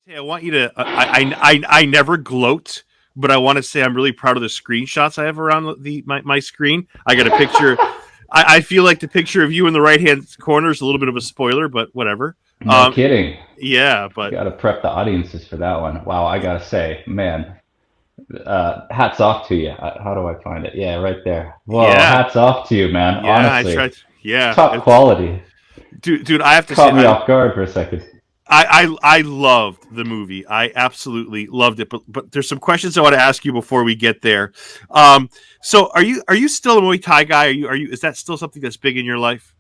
Hey, I want you to. I never gloat, but I want to say I'm really proud of the screenshots I have around my screen. I got a picture. I feel like the picture of you in the right hand corner is a little bit of a spoiler, but whatever. No kidding. Yeah, but Got to prep the audiences for that one. Wow, I gotta say, man, hats off to you. How do I find it? Yeah, right there. Whoa, yeah, hats off to you, man. yeah. I Honestly, tried. Yeah, top quality. dude. I have to say, Caught me off guard for a second. I loved the movie. I absolutely loved it. But there's some questions I want to ask you before we get there. So are you still a Muay Thai guy? Are you is that still something that's big in your life?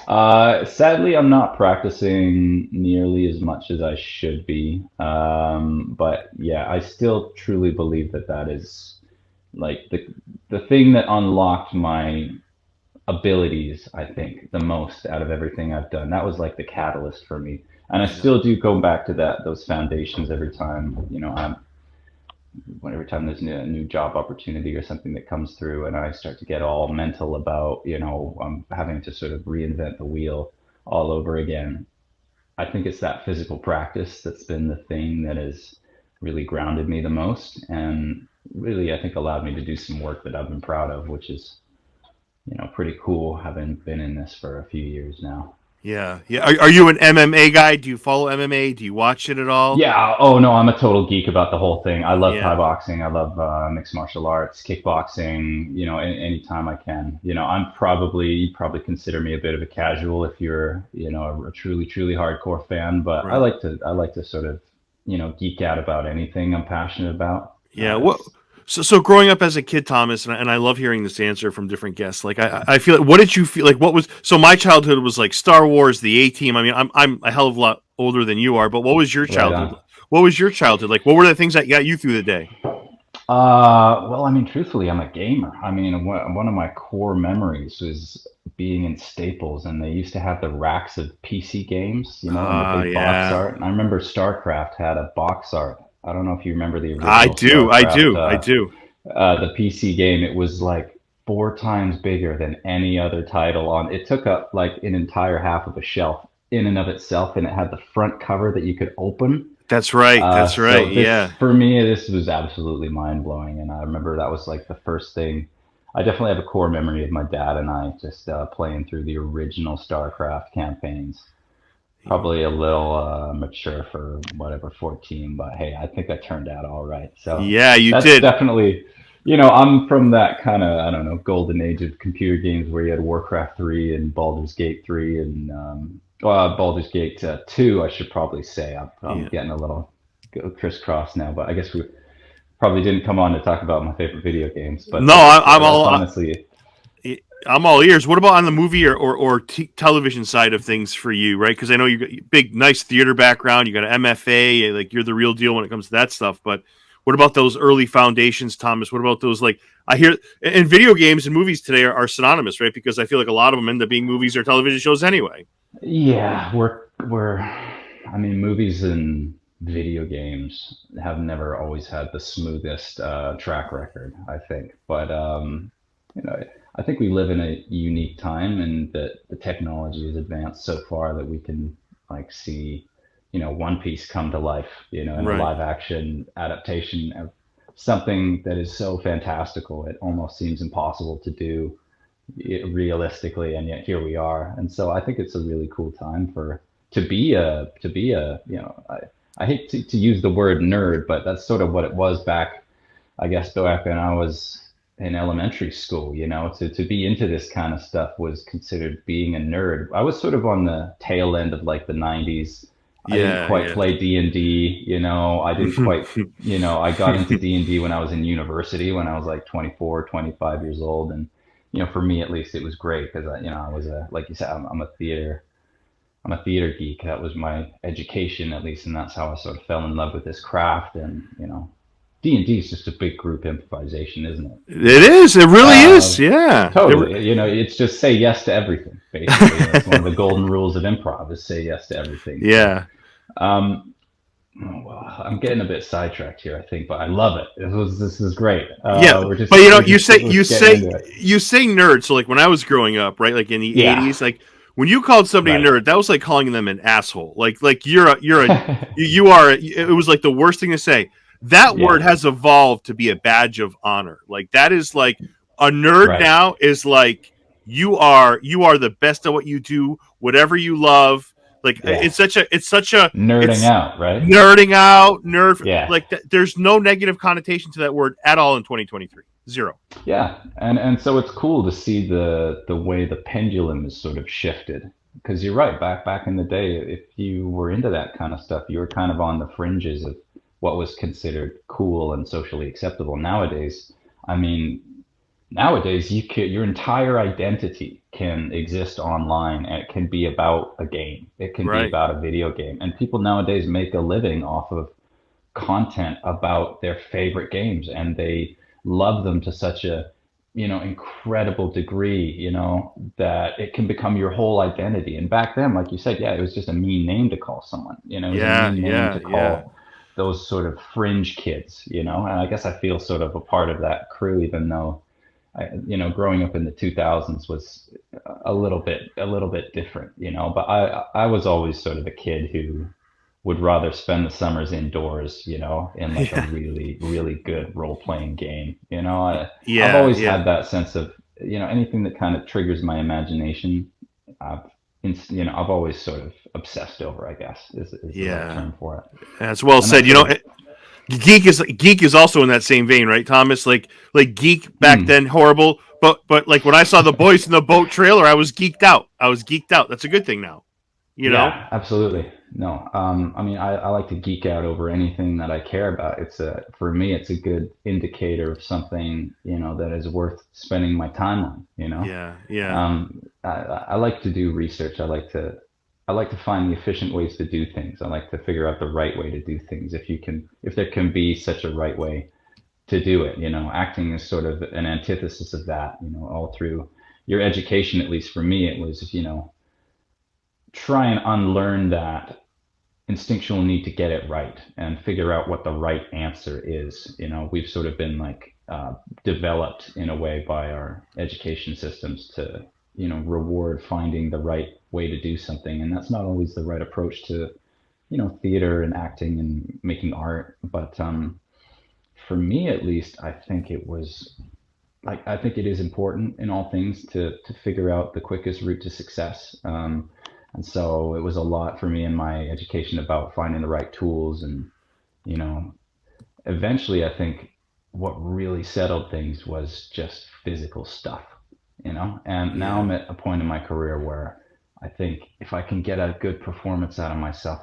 Sadly, I'm not practicing nearly as much as I should be. But yeah, I still truly believe that that is like the thing that unlocked my abilities, I think, the most out of everything I've done. That was like the catalyst for me. And I Yeah. still do go back to those foundations every time, every time there's a new job opportunity or something that comes through and I start to get all mental about, I'm having to sort of reinvent the wheel all over again. I think it's that physical practice that's been the thing that has really grounded me the most and really, I think, allowed me to do some work that I've been proud of, which is, pretty cool having been in this for a few years now. Yeah, yeah. Are you an MMA guy? Do you follow MMA? Do you watch it at all? Yeah. Oh no, I'm a total geek about the whole thing. I love Thai Yeah, boxing. I love mixed martial arts, kickboxing. Anytime I can. You'd probably consider me a bit of a casual if you're, a truly, truly hardcore fan. But right. I like to sort of, geek out about anything I'm passionate about. Yeah. What? It's So growing up as a kid, Thomas, and I love hearing this answer from different guests. Like I feel like, what did you feel like? What was so my childhood was like Star Wars, the A Team. I mean, I'm a hell of a lot older than you are, but what was your right childhood? on. What was your childhood like? What were the things that got you through the day? Well, I mean, truthfully, I'm a gamer. I mean, one of my core memories was being in Staples, and they used to have the racks of PC games, and the big box Yeah, art. And I remember StarCraft had a box art. I don't know if you remember the I original do, I StarCraft, do, I do. the PC game. It was like four times bigger than any other title on. It took up like an entire half of a shelf in and of itself, and it had the front cover that you could open. That's right, that's right. So this, Yeah, for me, this was absolutely mind blowing, and I remember that was like the first thing. I definitely have a core memory of my dad and I just playing through the original StarCraft campaigns. Probably a little mature for whatever 14, but hey, I think I turned out all right. So yeah, you that's did. definitely, I'm from that kind of, I don't know, golden age of computer games where you had Warcraft 3 and Baldur's Gate 3 and Baldur's Gate 2, I should probably say. I'm Yeah. getting a little crisscross now, but I guess we probably didn't come on to talk about my favorite video games, but No, I'm that's all. honestly, I'm all ears. What about on the movie or television side of things for you, right? Because I know you got big, nice theater background. You got an MFA, like you're the real deal when it comes to that stuff. But what about those early foundations, Thomas? What about those like I hear and video games and movies today are synonymous, right? Because I feel like a lot of them end up being movies or television shows anyway. yeah, I mean, movies and video games have never always had the smoothest track record, I think. But you know, I think we live in a unique time, and that the technology has advanced so far that we can like see, One Piece come to life, in a Right. live action adaptation of something that is so fantastical. It almost seems impossible to do realistically, and yet here we are. And so I think it's a really cool time for to be a I hate to use the word nerd, but that's sort of what it was back, I guess, back when I was in elementary school. To be into this kind of stuff was considered being a nerd. I was sort of on the tail end of like the 90s. I didn't Yeah, quite yeah. play D&D, I didn't quite, I got into D&D when I was in university, when I was like 24, 25 years old. And, for me at least, it was great because I was like you said, I'm a theater geek. That was my education, at least, and that's how I sort of fell in love with this craft. And D&D is just a big group improvisation, isn't it? It is. It really is. Yeah. Totally. It's just say yes to everything. Basically, that's one of the golden rules of improv: is say yes to everything. So, Yeah. um, oh, well, I'm getting a bit sidetracked here, I think, but I love it. This is great. Yeah, We're but just we're just you getting say into it. you say nerd. So like when I was growing up, right, like in the Yeah. '80s, like when you called somebody a Right. nerd, that was like calling them an asshole. Like you are. It was like the worst thing to say. That word Yeah. has evolved to be a badge of honor. Like that is like a nerd Right. now is like you are the best at what you do, whatever you love. Like Yeah. it's such a Nerding it's out, right? nerding out, nerd. Yeah. Like there's no negative connotation to that word at all in 2023. Zero. Yeah, and so it's cool to see the way the pendulum is sort of shifted. Because you're right, back in the day, if you were into that kind of stuff, you were kind of on the fringes of what was considered cool and socially acceptable. Nowadays, I mean, nowadays your entire identity can exist online, and it can be about a game. It can be Right. about a video game, and people nowadays make a living off of content about their favorite games, and they love them to such a incredible degree, that it can become your whole identity. And back then, like you said, yeah, it was just a mean name to call someone. It was a Yeah. mean name Yeah. to Yeah. call those sort of fringe kids, and I guess I feel sort of a part of that crew, even though growing up in the 2000s was a little bit different, but I was always sort of a kid who would rather spend the summers indoors, in like a Yeah. really, really good role playing game. I've Yeah. always Yeah. had that sense of, anything that kind of triggers my imagination. I've, I've always sort of obsessed over, I guess, is the right Yeah. term for it. That's well And said. that's You sort know, of, geek is also in that same vein, right, Thomas? Like geek back mm, then, horrible. But like when I saw the boys in the boat trailer, I was geeked out. I was geeked out. That's a good thing now. You know? yeah, absolutely. No, I mean, I like to geek out over anything that I care about. For me, it's a good indicator of something, that is worth spending my time on. Yeah. Yeah. I like to do research. I like to find the efficient ways to do things. I like to figure out the right way to do things. If there can be such a right way to do it, acting is sort of an antithesis of that, all through your education, at least for me, it was, try and unlearn that instinctual need to get it right and figure out what the right answer is. We've sort of been like developed in a way by our education systems to, reward finding the right way to do something. And that's not always the right approach to, theater and acting and making art. But for me, at least, I think it was like, I think it is important in all things to figure out the quickest route to success. And so it was a lot for me in my education about finding the right tools. And, you know, eventually I think what really settled things was just physical stuff, and now Yeah. I'm at a point in my career where I think if I can get a good performance out of myself,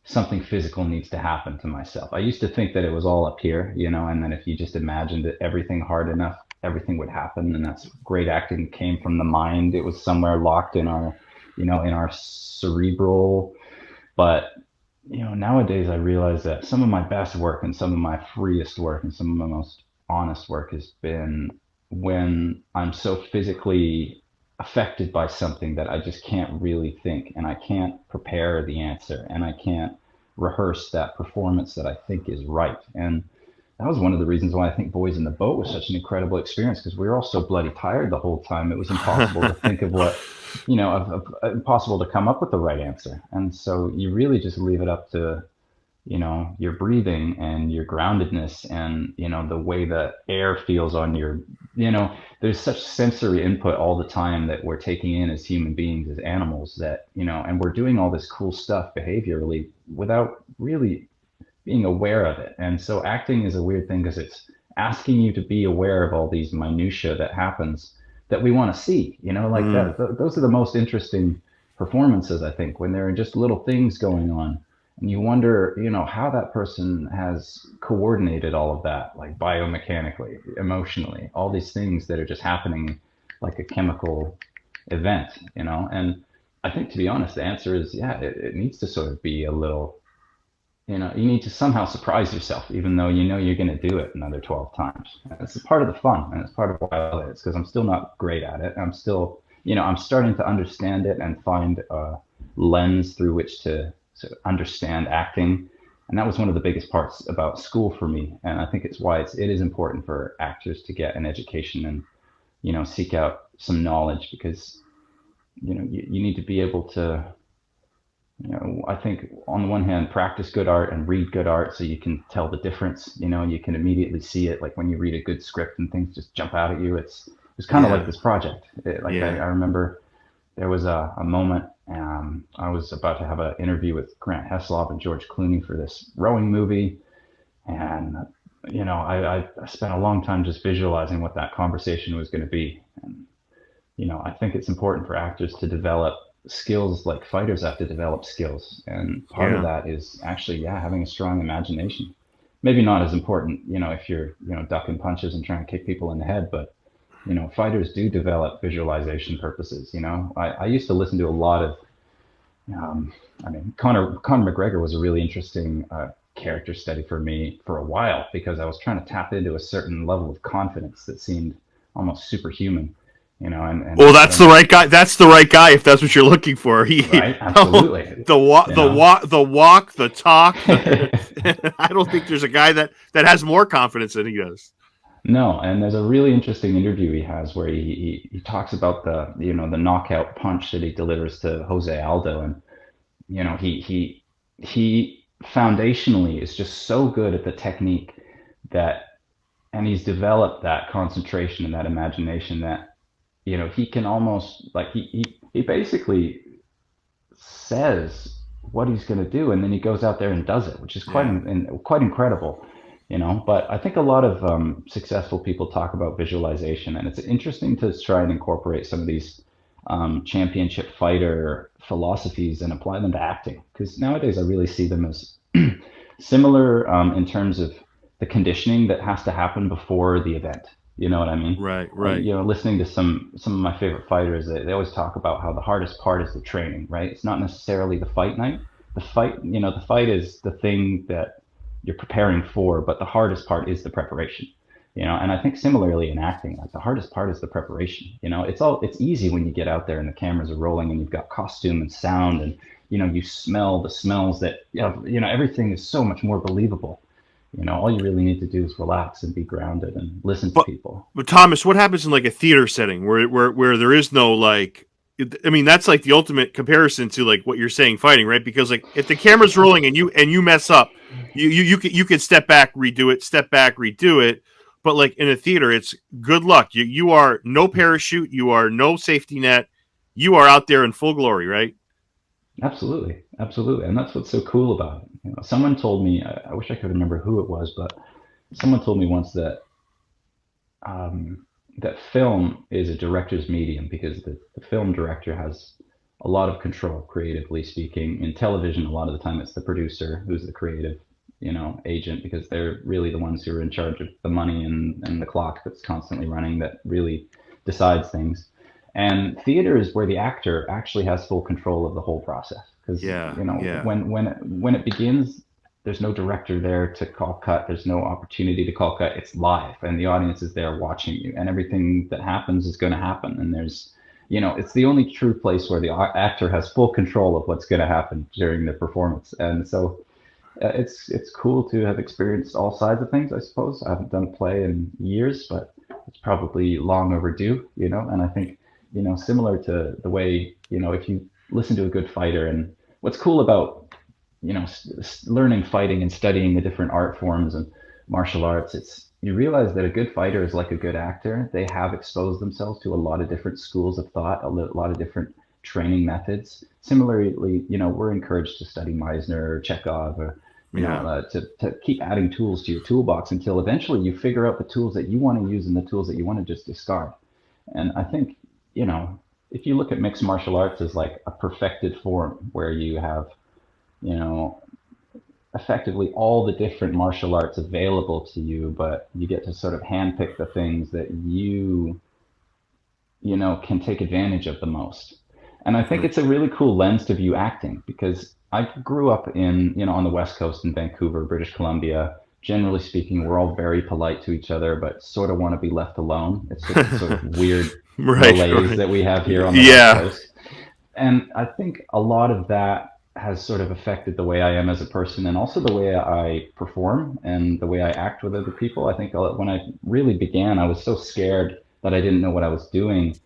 something physical needs to happen to myself. I used to think that it was all up here, and then if you just imagined it, everything hard enough, everything would happen. And that's great acting came from the mind. It was somewhere locked in our cerebral. But, nowadays I realize that some of my best work and some of my freest work and some of my most honest work has been when I'm so physically affected by something that I just can't really think, and I can't prepare the answer, and I can't rehearse that performance that I think is right. And that was one of the reasons why I think Boys in the Boat was such an incredible experience, because we were all so bloody tired the whole time. It was impossible to think of impossible to come up with the right answer. And so you really just leave it up to, your breathing and your groundedness and, the way the air feels on there's such sensory input all the time that we're taking in as human beings, as animals, that, and we're doing all this cool stuff behaviorally without really being aware of it. And so acting is a weird thing because it's asking you to be aware of all these minutia that happens that we want to see, like Mm. that. Those are the most interesting performances, I think, when there are just little things going on. And you wonder, how that person has coordinated all of that, like biomechanically, emotionally, all these things that are just happening like a chemical event, And I think, to be honest, the answer is, yeah, it needs to sort of be a little, you need to somehow surprise yourself, even though you're going to do it another 12 times. It's part of the fun, and it's part of why I love it. It's because I'm still not great at it. I'm still, I'm starting to understand it and find a lens through which to sort of understand acting. And that was one of the biggest parts about school for me. And I think it's why it is important for actors to get an education and, seek out some knowledge, because you need to be able to, I think on the one hand, practice good art and read good art so you can tell the difference, you can immediately see it. Like when you read a good script and things just jump out at you. It's kind of like Yeah. this project. Yeah. I remember there was a moment, I was about to have an interview with Grant Heslov and George Clooney for this rowing movie. And, I spent a long time just visualizing what that conversation was going to be. And, I think it's important for actors to develop skills like fighters have to develop skills. And part of Yeah. that is actually, yeah, having a strong imagination. Maybe not as important, if you're, ducking punches and trying to kick people in the head, but, fighters do develop visualization purposes. I used to listen to a lot of, um, Conor McGregor was a really interesting character study for me for a while because I was trying to tap into a certain level of confidence that seemed almost superhuman, Well, I that's don't the know, right guy. That's the right guy if that's what you're looking for. right? Absolutely, you know. The walk, the talk. I don't think there's a guy that has more confidence than he does. No, and there's a really interesting interview he has where he talks about the knockout punch that he delivers to Jose Aldo, and he foundationally is just so good at the technique that, and he's developed that concentration and that imagination that he can almost like he basically says what he's going to do, and then he goes out there and does it, which is Yeah. quite incredible. But I think a lot of successful people talk about visualization, and it's interesting to try and incorporate some of these championship fighter philosophies and apply them to acting, because nowadays I really see them as similar in terms of the conditioning that has to happen before the event. You know what I mean? Right. Right. Listening to some of my favorite fighters, they always talk about how the hardest part is the training, right? It's not necessarily the fight night. The fight is the thing that you're preparing for, but the hardest part is the preparation. And I think similarly in acting, like the hardest part is the preparation. It's easy when you get out there and the cameras are rolling and you've got costume and sound, and you smell the smells that everything is so much more believable. All you really need to do is relax and be grounded and listen to But people. but Thomas, what happens in like a theater setting where there is no like? I mean, that's like the ultimate comparison to like what you're saying, fighting, right? Because like if the camera's rolling and you mess up, you can step back, redo it, step back, redo it. But like in a theater, it's good luck. You are no parachute, you are no safety net, you are out there in full glory, right? Absolutely, absolutely, and that's what's so cool about it. Someone told me, I wish I could remember who it was, but someone told me once that that film is a director's medium because the film director has a lot of control, creatively speaking. In television, a lot of the time it's the producer who's the creative, agent, because they're really the ones who are in charge of the money and the clock that's constantly running that really decides things. And theater is where the actor actually has full control of the whole process because Yeah, yeah, when it begins, there's no director there to call cut. There's no opportunity to call cut. It's live, and the audience is there watching you, and everything that happens is going to happen. And it's the only true place where the actor has full control of what's going to happen during the performance. And so it's cool to have experienced all sides of things. I suppose I haven't done a play in years, but it's probably long overdue. And I think similar to the way if you listen to a good fighter, and what's cool about learning fighting and studying the different art forms and martial arts, it's you realize that a good fighter is like a good actor. They have exposed themselves to a lot of different schools of thought, a lot of different training methods. Similarly, we're encouraged to study Meisner or Chekhov or yeah. to keep adding tools to your toolbox until eventually you figure out the tools that you want to use and the tools that you want to just discard. And I think, if you look at mixed martial arts as like a perfected form where you have, you know, effectively all the different martial arts available to you, but you get to sort of handpick the things that can take advantage of the most. And I think Hmm. it's a really cool lens to view acting because I grew up on the West Coast in Vancouver, British Columbia. Generally speaking, we're all very polite to each other, but sort of want to be left alone. It's just the sort of weird Right, malaise right. that we have here on the West Yeah, Coast. And I think a lot of that has sort of affected the way I am as a person and also the way I perform and the way I act with other people. I think when I really began, I was so scared that I didn't know what I was doing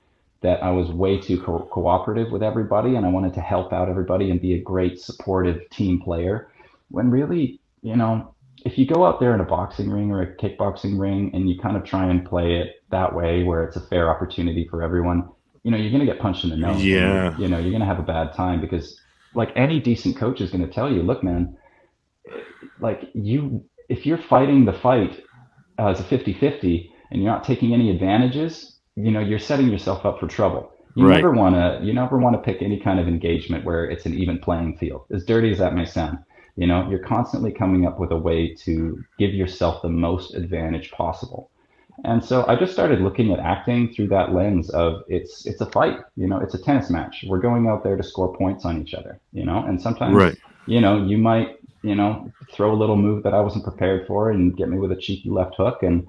that I was way too cooperative with everybody, and I wanted to help out everybody and be a great supportive team player. When really, if you go out there in a boxing ring or a kickboxing ring and you kind of try and play it that way, where it's a fair opportunity for everyone, you're going to get punched in the nose, and Yeah. you're going to have a bad time, because like any decent coach is going to tell you, look, man, like if you're fighting the fight as a 50-50 and you're not taking any advantages, you're setting yourself up for trouble. Right. You never want to pick any kind of engagement where it's an even playing field, as dirty as that may sound. You're constantly coming up with a way to give yourself the most advantage possible. And so I just started looking at acting through that lens of it's a fight, it's a tennis match. We're going out there to score points on each other, and sometimes, Right. you might, throw a little move that I wasn't prepared for and get me with a cheeky left hook. And,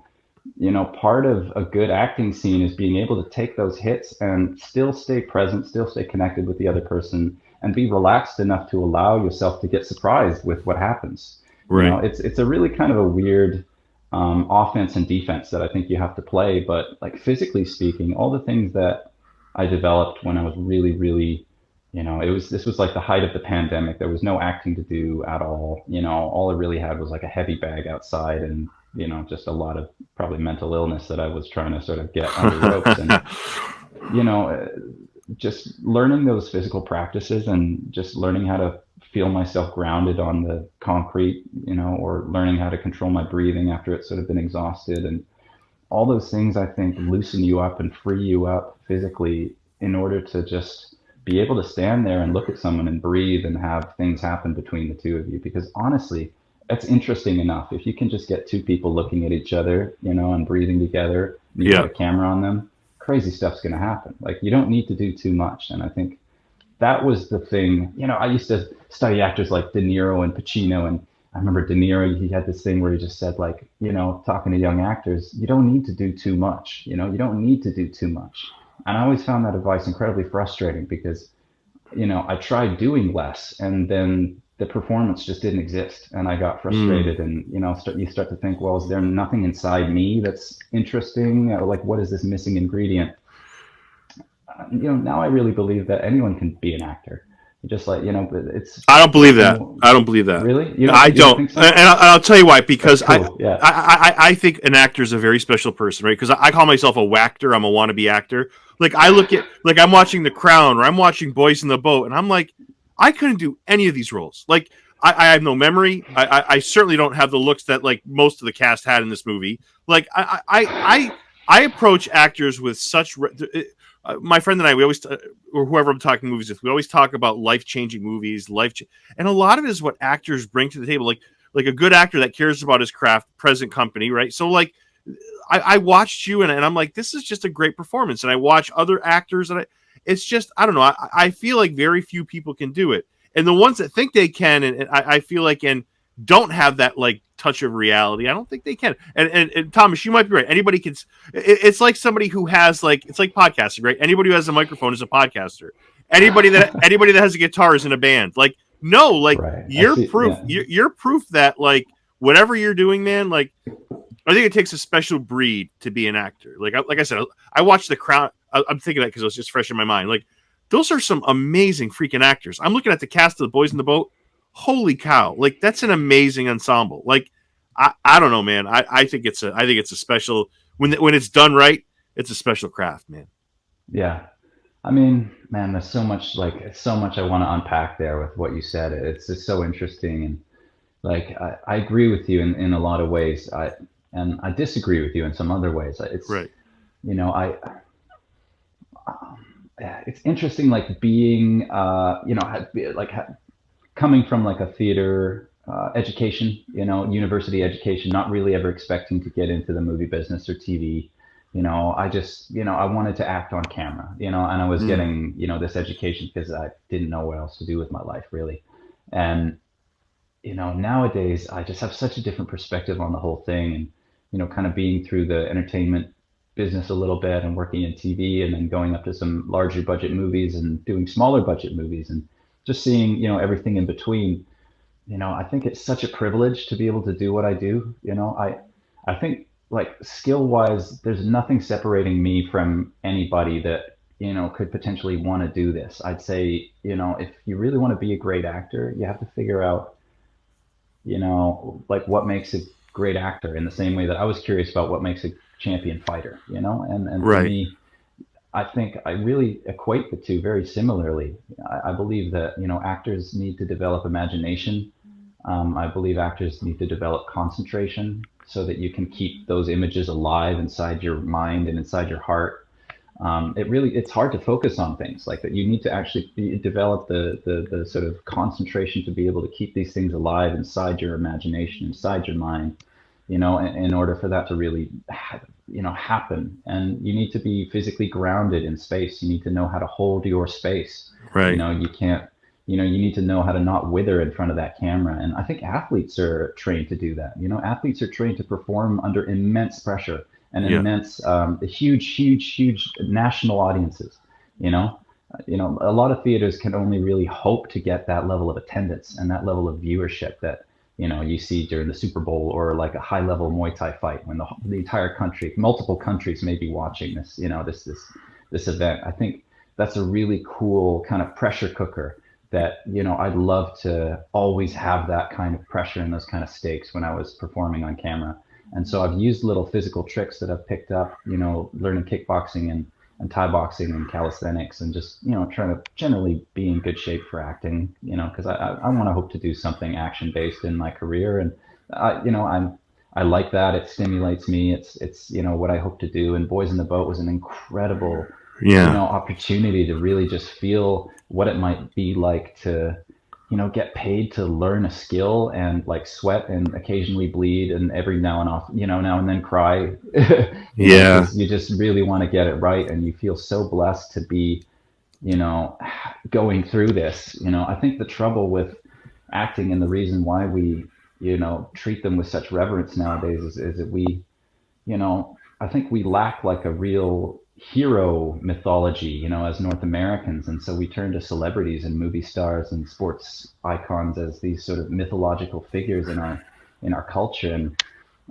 part of a good acting scene is being able to take those hits and still stay present, still stay connected with the other person, and be relaxed enough to allow yourself to get surprised with what happens. Right. It's a really kind of a weird offense and defense that I think you have to play. But like physically speaking, all the things that I developed when I was really, really, this was like the height of the pandemic. There was no acting to do at all. All I really had was like a heavy bag outside and, just a lot of probably mental illness that I was trying to sort of get under ropes. And, you know, just learning those physical practices and just learning how to feel myself grounded on the concrete, or learning how to control my breathing after it's sort of been exhausted, and all those things I think loosen you up and free you up physically in order to just be able to stand there and look at someone and breathe and have things happen between the two of you. Because honestly, that's interesting enough. If you can just get two people looking at each other, and breathing together, and you Yeah. get a camera on them, crazy stuff's going to happen. Like, you don't need to do too much. And I think that was the thing. I used to study actors like De Niro and Pacino, and I remember De Niro, he had this thing where he just said, like, talking to young actors, you don't need to do too much. You don't need to do too much. And I always found that advice incredibly frustrating because, I tried doing less, and then the performance just didn't exist, and I got frustrated. And you start to think, well, is there nothing inside me that's interesting? Like, what is this missing ingredient? Now I really believe that anyone can be an actor. Just like, but it's. I don't believe that. I don't believe that. Really? I you don't. think so? And I'll tell you why. Because That's cool. Yeah. I think an actor is a very special person, right? Because I call myself a wactor. I'm a wannabe actor. Like, I look at, like, I'm watching The Crown or I'm watching Boys in the Boat, and I'm like, I couldn't do any of these roles. Like, I have no memory. I certainly don't have the looks that, like, most of the cast had in this movie. Like, I approach actors with such. My friend and I, we always, or whoever I'm talking movies with, we always talk about life-changing movies, and a lot of it is what actors bring to the table. Like a good actor that cares about his craft, present company, right? So, like, I watched you, and I'm like, this is just a great performance. And I watch other actors, and it's just, I don't know. I feel like very few people can do it, and the ones that think they can, and I feel like, and don't have that, like, touch of reality, I don't think they can. And Thomas, you might be right. Anybody can. It's like somebody who has, like, it's like podcasting, right? Anybody who has a microphone is a podcaster. Anybody that has a guitar is in a band. Like, no, like, Right. you're proof. Yeah. You're proof that, like, whatever you're doing, man. Like, I think it takes a special breed to be an actor. Like I said, I watched The Crown. I'm thinking that because it was just fresh in my mind. Like, those are some amazing freaking actors. I'm looking at the cast of The Boys in the Boat. Holy cow! Like, that's an amazing ensemble. Like, I don't know, man. I think it's a special, when it's done right, it's a special craft, man. Yeah. I mean, man, there's so much I want to unpack there with what you said. It's just so interesting. And like, I agree with you in a lot of ways. And I disagree with you in some other ways. It's Right. It's interesting, like, being, coming from like a theater education, university education, not really ever expecting to get into the movie business or TV. I just, I wanted to act on camera, and I was getting, this education because I didn't know what else to do with my life, really. And, nowadays I just have such a different perspective on the whole thing. And, kind of being through the entertainment business a little bit and working in TV, and then going up to some larger budget movies and doing smaller budget movies, and just seeing, everything in between. I think it's such a privilege to be able to do what I do. I think, like, skill wise, there's nothing separating me from anybody that, could potentially want to do this. I'd say, if you really want to be a great actor, you have to figure out, like what makes a great actor, in the same way that I was curious about what makes a champion fighter, and for Right. me, I think I really equate the two very similarly. I believe that, actors need to develop imagination. I believe actors need to develop concentration so that you can keep those images alive inside your mind and inside your heart. It's hard to focus on things like that. You need to actually develop the sort of concentration to be able to keep these things alive inside your imagination, inside your mind, in order for that to really, happen. And you need to be physically grounded in space. You need to know how to hold your space. Right. You can't, you need to know how to not wither in front of that camera. And I think athletes are trained to do that. Athletes are trained to perform under immense pressure and Yeah. immense, huge national audiences. You know, a lot of theaters can only really hope to get that level of attendance and that level of viewership that you see during the Super Bowl, or like a high level Muay Thai fight, when the entire country, multiple countries, may be watching this. This event. I think that's a really cool kind of pressure cooker. That I'd love to always have that kind of pressure and those kind of stakes when I was performing on camera. And so I've used little physical tricks that I've picked up, learning kickboxing and Thai boxing and calisthenics, and just, trying to generally be in good shape for acting, because I want to hope to do something action based in my career. And, I like that. It stimulates me. It's, what I hope to do. And Boys in the Boat was an incredible, Yeah. opportunity to really just feel what it might be like to, get paid to learn a skill and like sweat and occasionally bleed and every now and off, now and then cry, Yeah. because you just really want to get it right. And you feel so blessed to be, you know, going through this. I think the trouble with acting, and the reason why we, treat them with such reverence nowadays, is that we, I think we lack like a real hero mythology, as North Americans. And so we turn to celebrities and movie stars and sports icons as these sort of mythological figures in our culture. And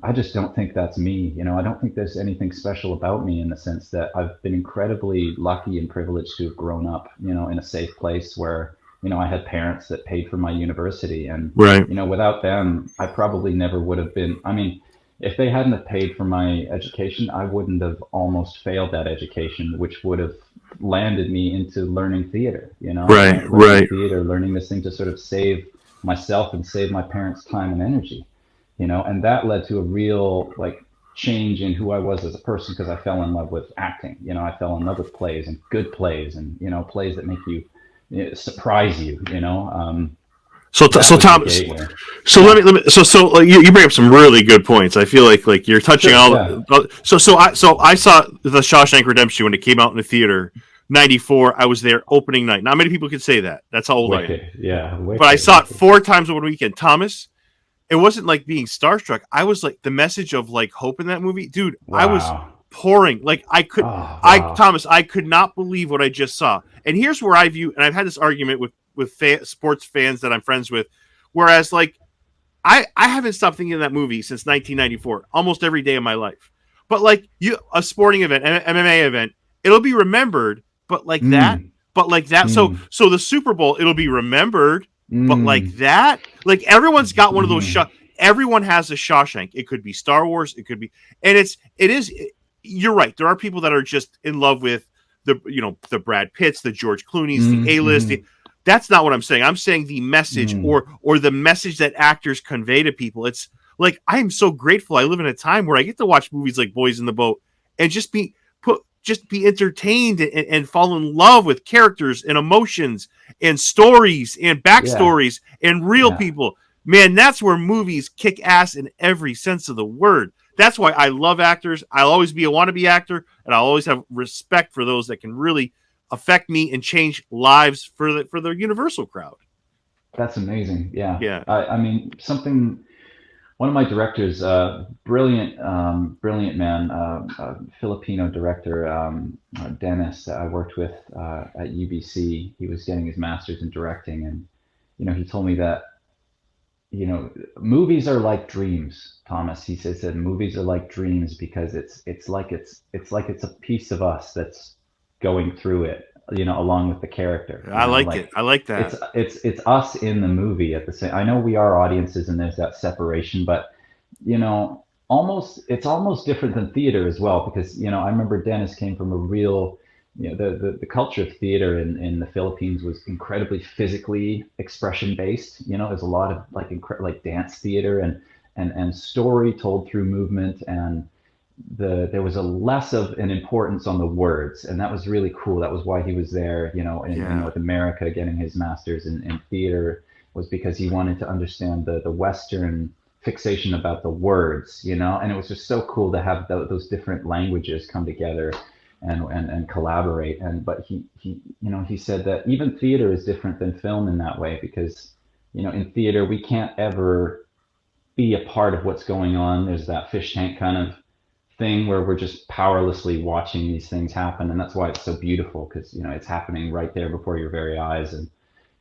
I just don't think that's me. I don't think there's anything special about me, in the sense that I've been incredibly lucky and privileged to have grown up, in a safe place where, I had parents that paid for my university. And, Right. without them, I probably never would have been. I mean, if they hadn't have paid for my education, I wouldn't have almost failed that education, which would have landed me into learning theater, Right. learning Right. theater, learning this thing to sort of save myself and save my parents' time and energy, and that led to a real like change in who I was as a person, because I fell in love with acting. I fell in love with plays, and good plays, and plays that make you, surprise you. So, That so was the Thomas, gateway. so Yeah, let me, you bring up some really good points. I feel like you're touching sure. Yeah, all. So I saw the Shawshank Redemption when it came out in the theater, '94. I was there opening night. Not many people could say that. That's how old I am. wicked. Yeah, But I wicked, saw it wicked. 4 times over the weekend. Thomas, it wasn't like being starstruck. I was like, the message of like hope in that movie, dude. I was Wow. pouring. Like Oh, wow. Thomas, I could not believe what I just saw. And here's where I view, and I've had this argument with sports fans that I'm friends with, whereas like I haven't stopped thinking of that movie since 1994, almost every day of my life. But like a sporting event, an MMA event, it'll be remembered. But like that, Mm, but like that. So mm, so the Super Bowl, it'll be remembered. But like mm, that, like everyone's got one of those mm. shot. Everyone has a Shawshank. It could be Star Wars. It could be, and it is. You're right. There are people that are just in love with the Brad Pitts, the George Clooney's, the Mm, A list. mm, That's not what I'm saying. I'm saying the message, mm. or the message that actors convey to people. It's like I am so grateful. I live in a time where I get to watch movies like Boys in the Boat and just be entertained, and fall in love with characters and emotions and stories and Yeah, backstories and real yeah. people. Man, that's where movies kick ass in every sense of the word. That's why I love actors. I'll always be a wannabe actor, and I'll always have respect for those that can really affect me and change lives for the universal crowd. That's amazing. Yeah. Yeah. I mean, one of my directors, brilliant man, Filipino director, Dennis, that I worked with at UBC. He was getting his master's in directing, and he told me that movies are like dreams. Thomas, he says that movies are like dreams, because it's like it's a piece of us that's going through it, along with the character, I like it. like I like it's that. it's us in the movie at the same. I know we are audiences and there's that separation, but almost it's almost different than theater as well because I remember Dennis came from a real the culture of theater in the Philippines was incredibly physically expression based. There's a lot of like dance theater and story told through movement, and there was a less of an importance on the words, and that was really cool. That was why he was there, in Yeah. North America, getting his master's in theater, was because he wanted to understand the Western fixation about the words, and it was just so cool to have those different languages come together and collaborate. And but he said that even theater is different than film in that way because in theater we can't ever be a part of what's going on. There's that fish tank kind of thing where we're just powerlessly watching these things happen, and that's why it's so beautiful because it's happening right there before your very eyes. And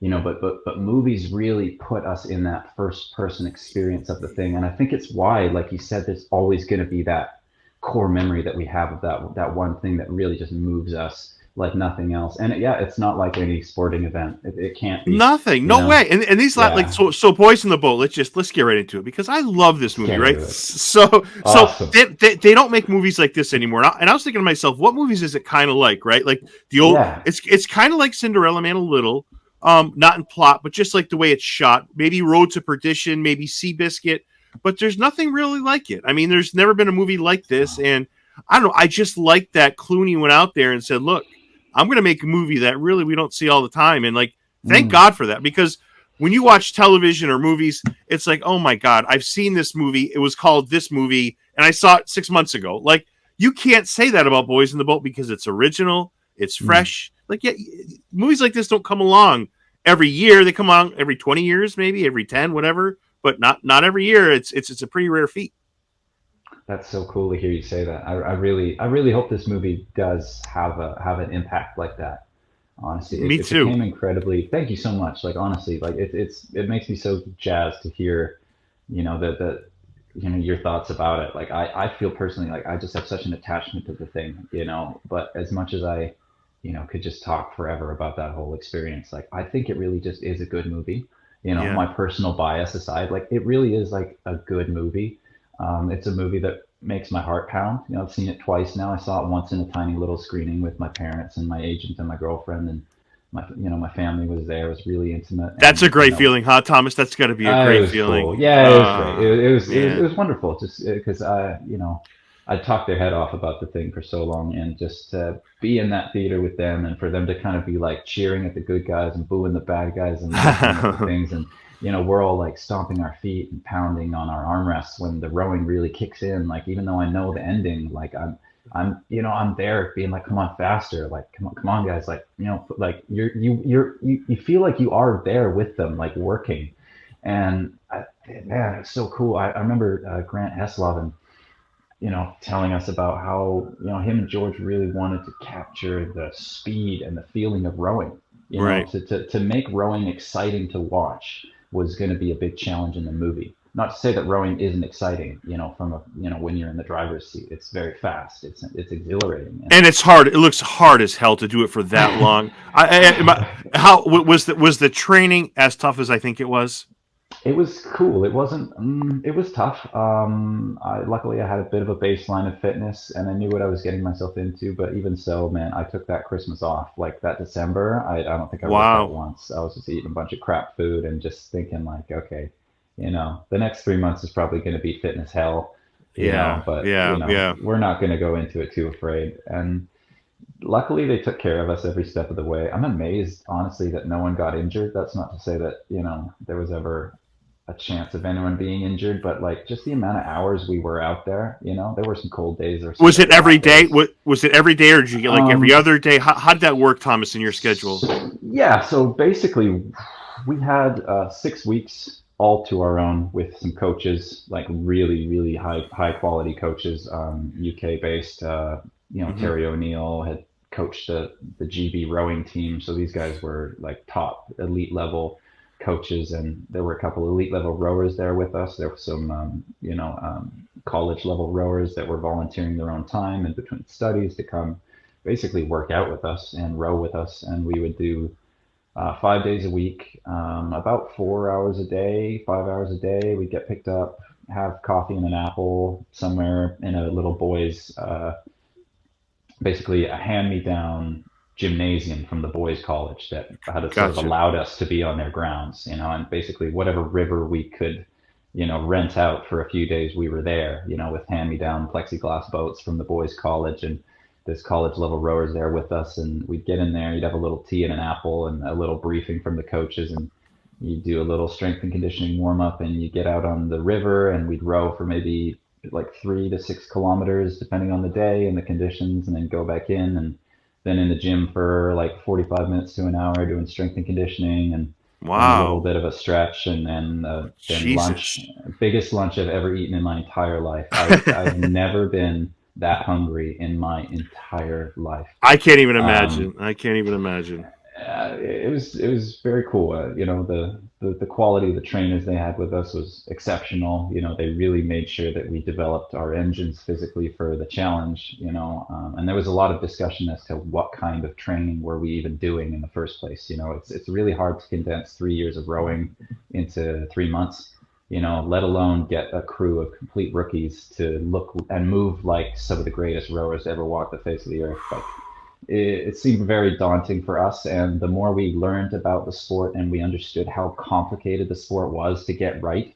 but movies really put us in that first person experience of the thing, and I think it's why, like you said, there's always going to be that core memory that we have of that one thing that really just moves us like nothing else. And yeah, it's not like any sporting event. It can't be, Nothing, no way. And these like yeah. so boys in the boat. Let's get right into it because I love this Let's movie. get Right. into it. So Awesome. they don't make movies like this anymore. And I was thinking to myself, what movies is it kind of like? Right. Like the old. Yeah. It's kind of like Cinderella Man a little. Not in plot, but just like the way it's shot. Maybe Road to Perdition. Maybe Seabiscuit. But there's nothing really like it. I mean, there's never been a movie like this. And I don't know. I just like that Clooney went out there and said, "Look, I'm going to make a movie that really we don't see all the time." And like, thank Mm, God for that because when you watch television or movies, it's like, oh my God, I've seen this movie. It was called this movie, and I saw it 6 months ago. Like, you can't say that about Boys in the Boat because it's original, it's mm. fresh. Like, yeah, movies like this don't come along every year. They come along every 20 years, maybe every 10, whatever. But not every year. It's a pretty rare feat. That's so cool to hear you say that. I really hope this movie does have an impact like that. Honestly, Me it too. became incredibly. Thank you so much. Like honestly, like it makes me so jazzed to hear, the your thoughts about it. Like I feel personally like I just have such an attachment to the thing, But as much as I, could just talk forever about that whole experience, like I think it really just is a good movie. Yeah. My personal bias aside, like it really is like a good movie. It's a movie that makes my heart pound. I've seen it twice now. I saw it once in a tiny little screening with my parents and my agent and my girlfriend, and my family was there. It was really intimate, That's a and great feeling, huh, Thomas? That's got to be a it great was feeling. cool. Yeah, it was great. It Man. was wonderful. Just because I talked their head off about the thing for so long, and just to be in that theater with them, and for them to kind of be like cheering at the good guys and booing the bad guys and looking at the things, and we're all like stomping our feet and pounding on our armrests when the rowing really kicks in. Like even though I know the ending, like I'm there being like, come on faster, like come on guys, like like you feel like you are there with them, like working, and man, it's so cool. I remember Grant Heslov telling us about how him and George really wanted to capture the speed and the feeling of rowing. Right. To make rowing exciting to watch was going to be a big challenge in the movie. Not to say that rowing isn't exciting, from a when you're in the driver's seat, it's very fast. It's exhilarating. And it's hard. It looks hard as hell to do it for that long. How was the training as tough as I think it was? It was cool. It wasn't. It was tough. Luckily I had a bit of a baseline of fitness, and I knew what I was getting myself into. But even so, man, I took that Christmas off. Like that December, I don't think I worked out Wow. once. I was just eating a bunch of crap food and just thinking like, okay, the next 3 months is probably going to be fitness hell, Yeah. But Yeah. Yeah. we're not going to go into it too afraid. And luckily they took care of us every step of the way. I'm amazed, honestly, that no one got injured. That's not to say that there was ever a chance of anyone being injured, but like just the amount of hours we were out there, there were some cold days, there were some Was it very every hot day? days. Was it every day, or did you get like every Um, other day? How did that work, Thomas, in your schedule? yeah, so basically we had 6 weeks all to our own with some coaches, like really, really high quality coaches, UK based. Hmm. Terry O'Neill had coached the GB rowing team, so these guys were like top elite level coaches, and there were a couple of elite level rowers there with us. There were some, college level rowers that were volunteering their own time in between studies to come basically work out with us and row with us, and we would do 5 days a week, about 4 hours a day, 5 hours a day. We'd get picked up, have coffee and an apple somewhere in a little boys, basically a hand-me-down gymnasium from the boys' college that had sort of Gotcha. allowed us to be on their grounds, and basically whatever river we could, rent out for a few days, we were there, with hand-me-down plexiglass boats from the boys' college, and this college level rowers there with us, and we'd get in there, you'd have a little tea and an apple and a little briefing from the coaches, and you do a little strength and conditioning warm up, and you get out on the river, and we'd row for maybe like 3 to 6 kilometers, depending on the day and the conditions, and then go back in, and then in the gym for like 45 minutes to an hour doing strength and conditioning, and then a little Wow. bit of a stretch, and then lunch. Jesus. Biggest lunch I've ever eaten in my entire life. I've never been that hungry in my entire life. I can't even Um, imagine. I can't even imagine. it was very cool. The quality of the trainers they had with us was exceptional. They really made sure that we developed our engines physically for the challenge. And there was a lot of discussion as to what kind of training were we even doing in the first place. It's really hard to condense 3 years of rowing into 3 months. Let alone get a crew of complete rookies to look and move like some of the greatest rowers to ever walk the face of the earth. Like it seemed very daunting for us. And the more we learned about the sport and we understood how complicated the sport was to get right,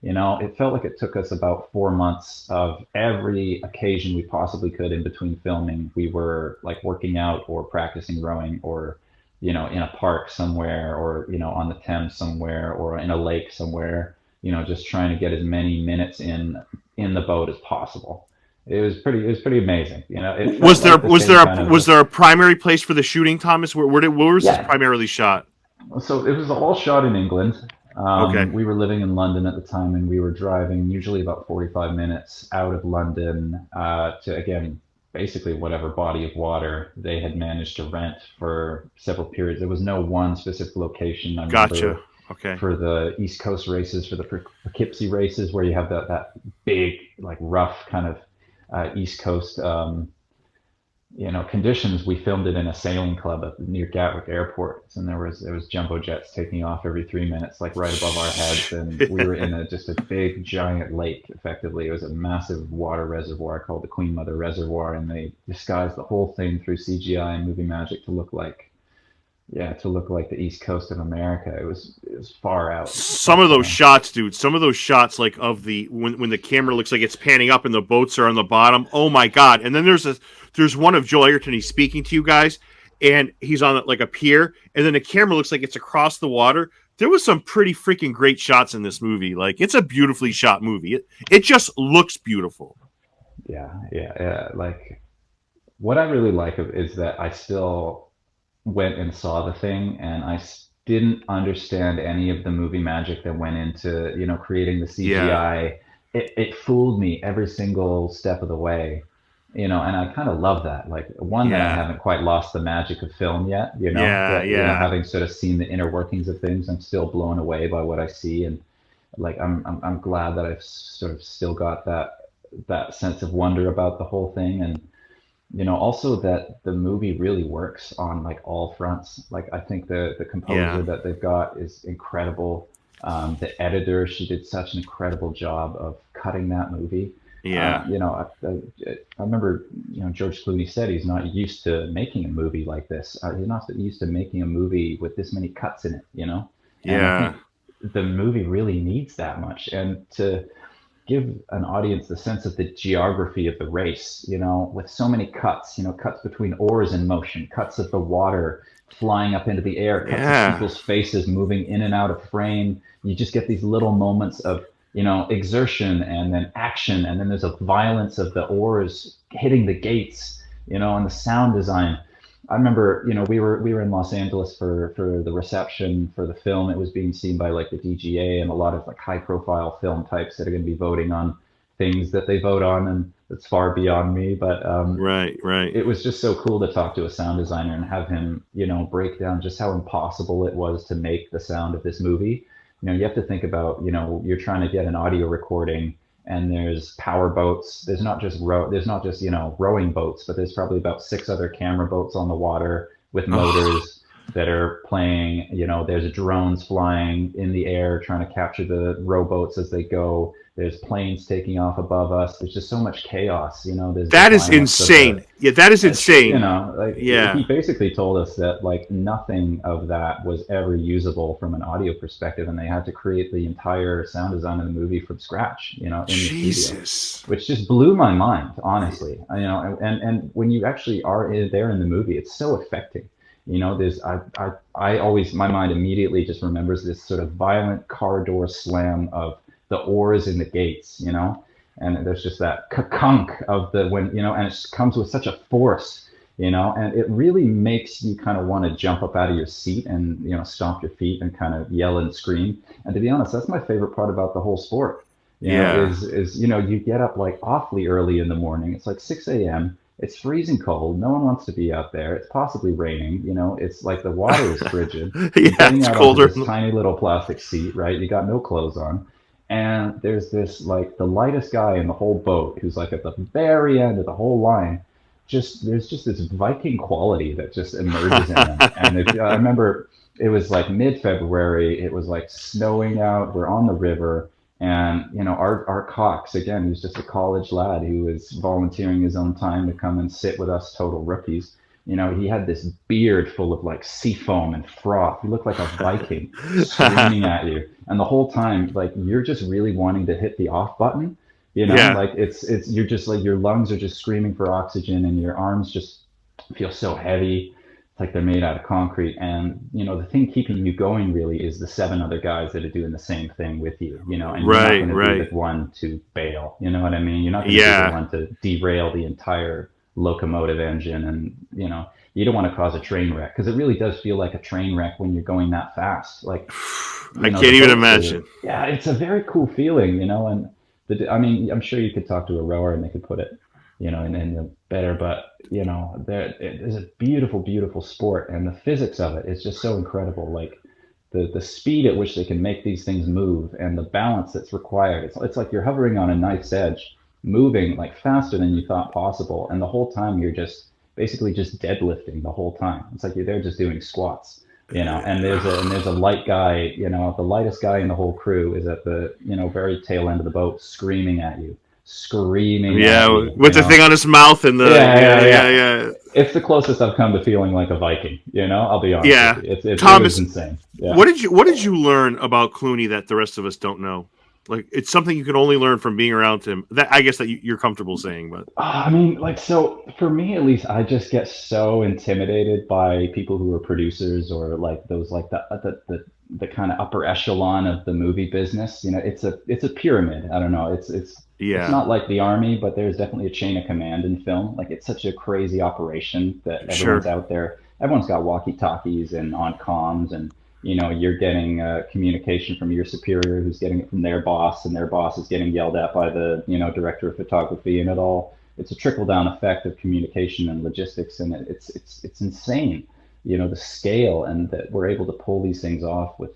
it felt like it took us about 4 months of every occasion we possibly could in between filming. We were like working out or practicing rowing or, in a park somewhere or, on the Thames somewhere or in a lake somewhere, just trying to get as many minutes in the boat as possible. It was pretty amazing. It felt Was there like the was same there kind a, of, was there a primary place for the shooting, Thomas? Where was this yeah. primarily shot? So it was all shot in England. Okay. We were living in London at the time, and we were driving usually about 45 minutes out of London to, again, basically whatever body of water they had managed to rent for several periods. There was no one specific location. I Gotcha. remember Okay. for the East Coast races, for the Poughkeepsie races, where you have that big, like rough kind of East Coast conditions. We filmed it in a sailing club near Gatwick Airport, and there was jumbo jets taking off every 3 minutes, like right above our heads, and we were in just a big giant lake. Effectively, it was a massive water reservoir called the Queen Mother Reservoir, and they disguised the whole thing through CGI and movie magic to look like, yeah, to look like the East Coast of America. It was far out, Some but of those shots, dude. Some of those shots, like of the when the camera looks like it's panning up and the boats are on the bottom. Oh my god! And then there's one of Joel Egerton. He's speaking to you guys, and he's on like a pier, and then the camera looks like it's across the water. There was some pretty freaking great shots in this movie. Like it's a beautifully shot movie. It just looks beautiful. yeah, yeah, yeah. Like what I really like of is that I still went and saw the thing, and didn't understand any of the movie magic that went into, creating the Yeah, CGI. It fooled me every single step of the way, and I kind of love that. Like, one, that I yeah, haven't quite lost the magic of film yet, yeah, that, yeah. having sort of seen the inner workings of things, I'm still blown away by what I see. And like, I'm glad that I've sort of still got that sense of wonder about the whole thing. And also that the movie really works on like all fronts. Like, I think the composer Yeah, that they've got is incredible. The editor, she did such an incredible job of cutting that movie. yeah, I remember, George Clooney said he's not used to making a movie like this. He's not used to making a movie with this many cuts in it. And I yeah, think the movie really needs that much. And to give an audience the sense of the geography of the race, with so many cuts, cuts between oars in motion, cuts of the water flying up into the air, cuts of yeah. people's faces moving in and out of frame. You just get these little moments of, exertion and then action. And then there's a violence of the oars hitting the gates, and the sound design. I remember, we were in Los Angeles for the reception for the film. It was being seen by like the DGA and a lot of like high profile film types that are going to be voting on things that they vote on, and it's far beyond me. But Right, right. it was just so cool to talk to a sound designer and have him, break down just how impossible it was to make the sound of this movie. You have to think about, you're trying to get an audio recording and there's power boats. There's not just rowing boats, but there's probably about 6 other camera boats on the water with motors that are playing. There's drones flying in the air trying to capture the rowboats as they go. There's planes taking off above us. There's just so much chaos. That is insane. Yeah, that is insane. He basically told us that like nothing of that was ever usable from an audio perspective, and they had to create the entire sound design of the movie from scratch. In the studio, which just blew my mind, honestly. And when you actually are there in the movie, it's so affecting. There's I always, my mind immediately just remembers this sort of violent car door slam of the oars in the gates, and there's just that kunk of the when, and it comes with such a force, and it really makes you kind of want to jump up out of your seat and, stomp your feet and kind of yell and scream. And to be honest, that's my favorite part about the whole sport. Is you get up like awfully early in the morning. It's like 6 a.m. It's freezing cold. No one wants to be out there. It's possibly raining. It's like the water is frigid. It's colder. This tiny little plastic seat, right? You got no clothes on. And there's this, like, the lightest guy in the whole boat who's like at the very end of the whole line. There's just this Viking quality that just emerges in him. And I remember it was like mid-February. It was like snowing out. We're on the river. And, our Cox, again, he's just a college lad who was volunteering his own time to come and sit with us total rookies. He had this beard full of like sea foam and froth. He looked like a Viking screaming at you. And the whole time, like, you're just really wanting to hit the off button, like you're just like, your lungs are just screaming for oxygen and your arms just feel so heavy. It's like they're made out of concrete. And, the thing keeping you going really is the 7 other guys that are doing the same thing with you, and you're not going to be the one to bail. You know what I mean? You're not going to be the one to derail the entire locomotive engine, and you don't want to cause a train wreck, because it really does feel like a train wreck when you're going that fast. Like, I can't even imagine. It's a very cool feeling, and I'm sure you could talk to a rower and they could put it, in the better, but it is a beautiful, beautiful sport, and the physics of it is just so incredible. Like the speed at which they can make these things move and the balance that's required. It's like you're hovering on a knife's edge, moving like faster than you thought possible, and the whole time you're just basically just deadlifting the whole time. It's like you're there just doing squats, and there's a light guy, the lightest guy in the whole crew is at the very tail end of the boat screaming at you with the thing on his mouth and the It's the closest I've come to feeling like a Viking, I'll be honest with you. Thomas, it was insane. What did you learn about Clooney that the rest of us don't know? Like, it's something you can only learn from being around him. That I guess that you're comfortable saying, but so for me at least, I just get so intimidated by people who are producers or like those like the kind of upper echelon of the movie business. It's a pyramid. I don't know. It's not like the army, but there's definitely a chain of command in film. Like, it's such a crazy operation that everyone's out there. Everyone's got walkie-talkies and on comms, and you're getting communication from your superior, who's getting it from their boss, and their boss is getting yelled at by the director of photography, and it's a trickle down effect of communication and logistics, and it's insane, the scale, and that we're able to pull these things off with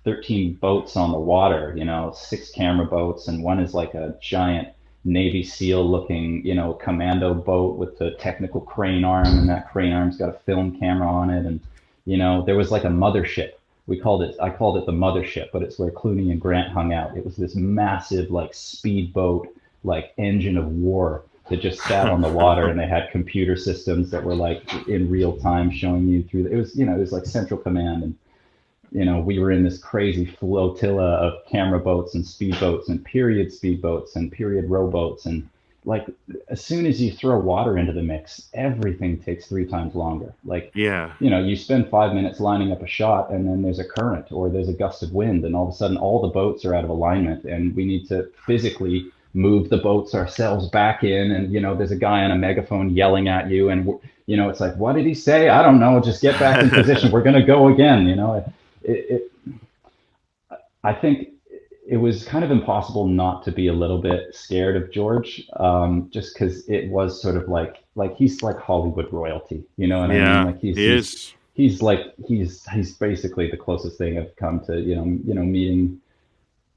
13 boats on the water, 6 camera boats, and one is like a giant Navy SEAL looking commando boat with the technical crane arm, and that crane arm's got a film camera on it, and there was like a mothership. I called it the mothership, but it's where Clooney and Grant hung out. It was this massive, like, speedboat, like engine of war that just sat on the water, and they had computer systems that were like in real time showing you through. It was like Central Command, and we were in this crazy flotilla of camera boats and speedboats and period speedboats and period rowboats, and like, as soon as you throw water into the mix, everything takes 3 times longer. Like, you spend 5 minutes lining up a shot, and then there's a current or there's a gust of wind, and all of a sudden all the boats are out of alignment, and we need to physically move the boats ourselves back in, and there's a guy on a megaphone yelling at you, and it's like, what did he say? I don't know, just get back in position, we're going to go again. I think it was kind of impossible not to be a little bit scared of George, just because it was sort of like he's like Hollywood royalty, I mean? Like, he's basically the closest thing I've come to, meeting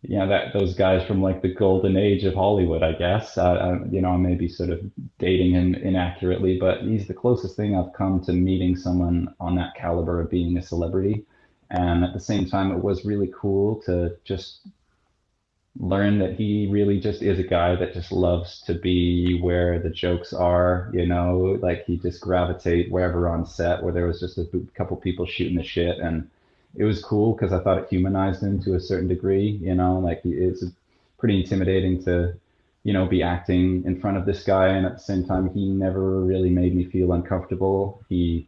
that those guys from like the golden age of Hollywood, I guess. I may be sort of dating him inaccurately, but he's the closest thing I've come to meeting someone on that caliber of being a celebrity. And at the same time, it was really cool to just learn that he really just is a guy that just loves to be where the jokes are, like he just gravitate wherever on set where there was just a couple people shooting the shit. And it was cool because I thought it humanized him to a certain degree, like it's pretty intimidating to, be acting in front of this guy. And at the same time, he never really made me feel uncomfortable. He,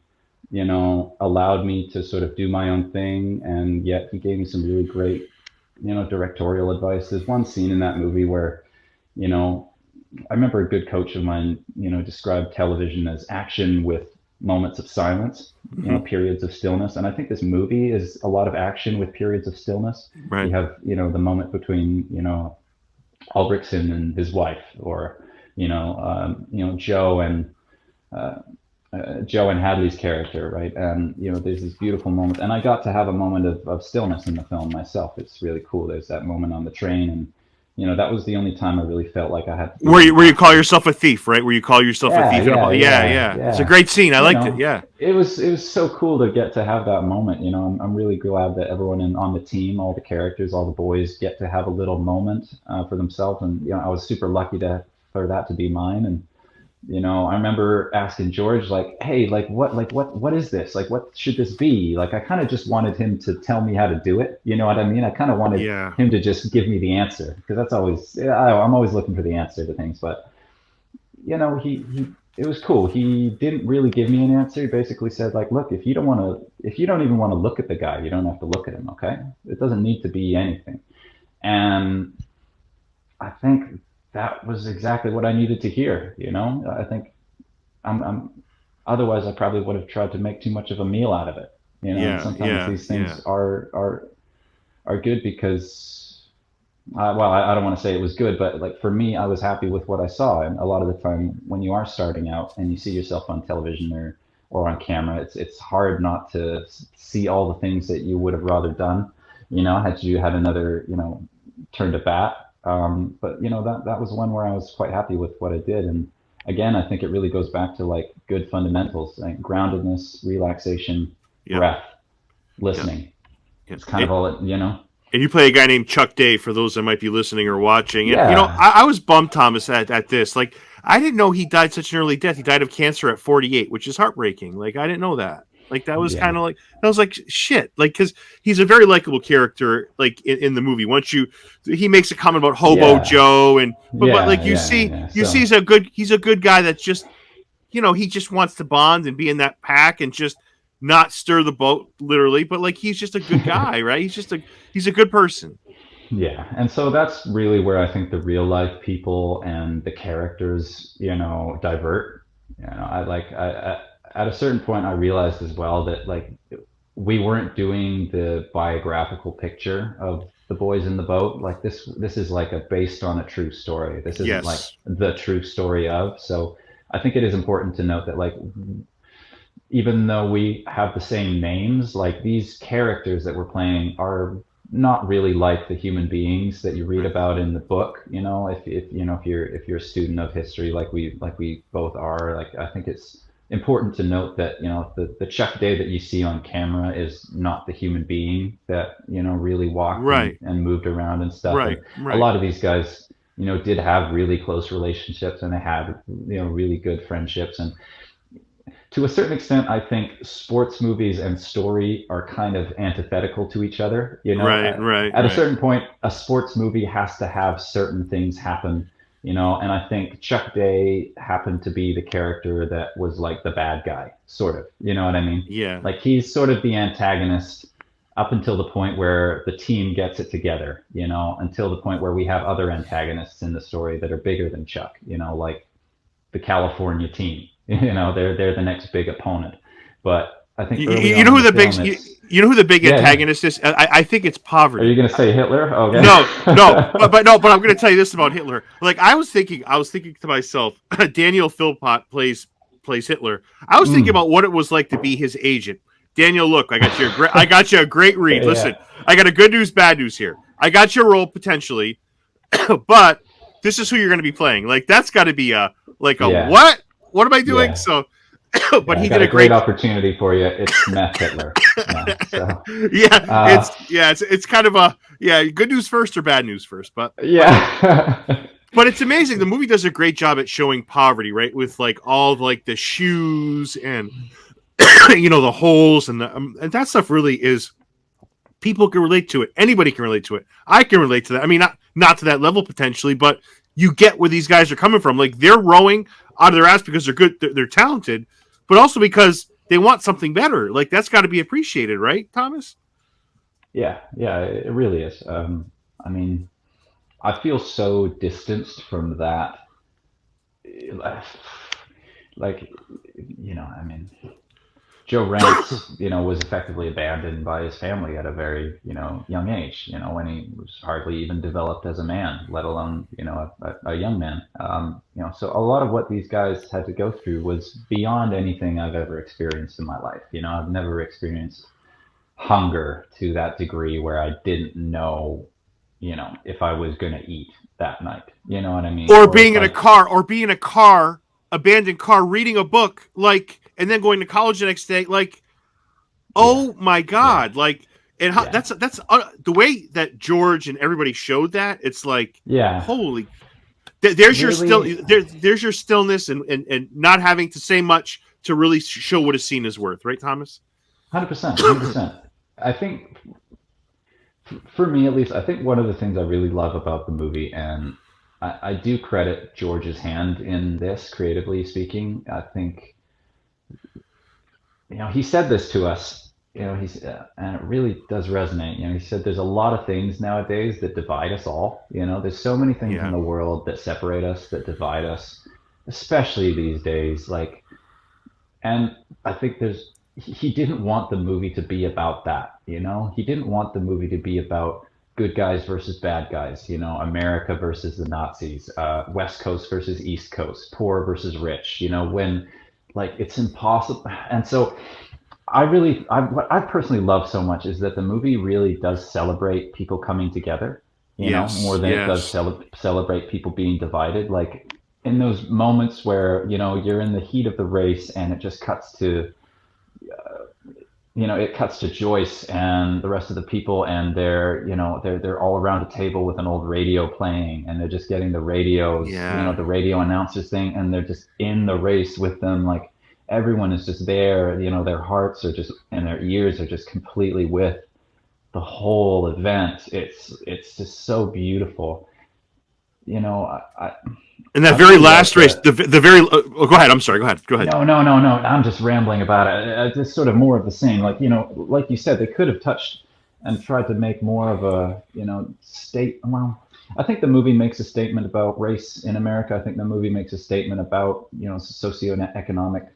allowed me to sort of do my own thing. And yet he gave me some really great directorial advice. There's one scene in that movie where, I remember a good coach of mine, described television as action with moments of silence, periods of stillness. And I think this movie is a lot of action with periods of stillness. Right. You have, the moment between, Ulrichsen and his wife, or, Joe and Hadley's character, right? And there's this beautiful moment, and I got to have a moment of stillness in the film myself. It's really cool. There's that moment on the train, and that was the only time I really felt like I had to. Where you call yourself a thief, right? Where you call yourself a thief. Yeah. It's a great scene. I liked it. Yeah. It was so cool to get to have that moment. I'm really glad that everyone on the team, all the characters, all the boys, get to have a little moment for themselves. And I was super lucky for that to be mine. And I remember asking George, like, hey, what is this? Like, what should this be? Like, I kind of just wanted him to tell me how to do it. You know what I mean? I kind of wanted him to just give me the answer, because that's always, I'm always looking for the answer to things. But, it was cool. He didn't really give me an answer. He basically said, like, look, if you don't even want to look at the guy, you don't have to look at him. Okay. It doesn't need to be anything. And I think that was exactly what I needed to hear. I think otherwise I probably would have tried to make too much of a meal out of it. Sometimes these things are good because, I don't want to say it was good, but like for me, I was happy with what I saw. And a lot of the time when you are starting out and you see yourself on television or on camera, it's hard not to see all the things that you would have rather done, had you had another, turn to bat. But that was one where I was quite happy with what I did. And again, I think it really goes back to like good fundamentals, like groundedness, relaxation, breath, listening. Yeah. It's kind of all it, And you play a guy named Chuck Day, for those that might be listening or watching. And, I was bummed, Thomas, at this. Like, I didn't know he died such an early death. He died of cancer at 48, which is heartbreaking. Like, I didn't know that. Like, that was kind of like, I was like, shit. Like, because he's a very likable character, like, in the movie. He makes a comment about Hobo Joe, but you see he's a good guy that's just, he just wants to bond and be in that pack and just not stir the boat, literally. But, like, he's just a good guy, right? He's a good person. Yeah, and so that's really where I think the real life people and the characters, divert. I at a certain point, I realized as well that like we weren't doing the biographical picture of the boys in the boat. Like this is like based on a true story. This isn't like the true story of. So I think it is important to note that like even though we have the same names, like these characters that we're playing are not really like the human beings that you read about in the book. If you're a student of history, like we both are, like I think it's important to note that the Chuck Day that you see on camera is not the human being that really walked and moved around and stuff. Right. A lot of these guys did have really close relationships, and they had really good friendships. And to a certain extent, I think sports movies and story are kind of antithetical to each other. At a certain point, a sports movie has to have certain things happen. And I think Chuck Day happened to be the character that was like the bad guy, sort of. You know what I mean? Yeah. Like he's sort of the antagonist up until the point where the team gets it together, until the point where we have other antagonists in the story that are bigger than Chuck, like the California team. They're the next big opponent. But I think you know who the big antagonist is? I think it's poverty. Are you going to say Hitler? Okay. No, but I'm going to tell you this about Hitler. Like I was thinking to myself, Daniel Philpott plays Hitler. I was thinking about what it was like to be his agent. Daniel, look, I got you a great read. Listen, I got a good news, bad news here. I got your role potentially, but this is who you're going to be playing. Like that's got to be a Yeah, what? What am I doing? yeah, So, but yeah. I he got did a a great great. opportunity for you. It's Meth Hitler. Yeah. So, Yeah, uh, it's kind of a good news first or bad news first, yeah, but it's amazing. The movie does a great job at showing poverty, right? With like all of, like the shoes and the holes and that stuff really is people can relate to it. Anybody can relate to it. I can relate to that. I mean, not to that level potentially, but you get where these guys are coming from. Like they're rowing out of their ass because they're good, they're talented, but also because they want something better. Like that's got to be appreciated, right, Thomas? yeah, yeah. It really is. I mean, I feel so distanced from that. Like, I mean, Joe Rance, was effectively abandoned by his family at a very, young age, when he was hardly even developed as a man, let alone, a young man. So a lot of what these guys had to go through was beyond anything I've ever experienced in my life. I've never experienced hunger to that degree where I didn't know, if I was going to eat that night. You know what I mean? Or Or being if in a I, car, abandoned car, reading a book, like, and then going to college the next day, like, yeah, oh my yeah, god, like, and how, yeah, that's the way that George and everybody showed that. It's like, yeah. holy, there's your still, Really, there's your stillness and not having to say much to really show what a scene is worth, right, Thomas? 100%, 100%. I think for me at least, I think one of the things I really love about the movie, and I do credit George's hand in this, creatively speaking. I think, he said this to us, and it really does resonate. He said there's a lot of things nowadays that divide us all. There's so many things in Yeah, the world that separate us, that divide us, especially these days. Like, and I think he didn't want the movie to be about that. He didn't want the movie to be about good guys versus bad guys. America versus the Nazis, West Coast versus East Coast, poor versus rich. When like it's impossible. And so what I personally love so much is that the movie really does celebrate people coming together, more yes, than it does yes, celebrate people being divided. Like in those moments where, you're in the heat of the race and it just cuts to, Joyce and the rest of the people, and they're all around a table with an old radio playing, and they're just getting the radios, yeah, the radio announcers thing, and they're just in the race with them. Like everyone is just there, their hearts are just, and their ears are just completely with the whole event. It's just so beautiful. and that I very really love last race, the. the very go ahead. I'm sorry. Go ahead. No, no, no, no. I'm just rambling about it. Just sort of more of the same. Like, like you said, they could have touched and tried to make more of a, state. Well, I think the movie makes a statement about race in America. I think the movie makes a statement about, socioeconomic,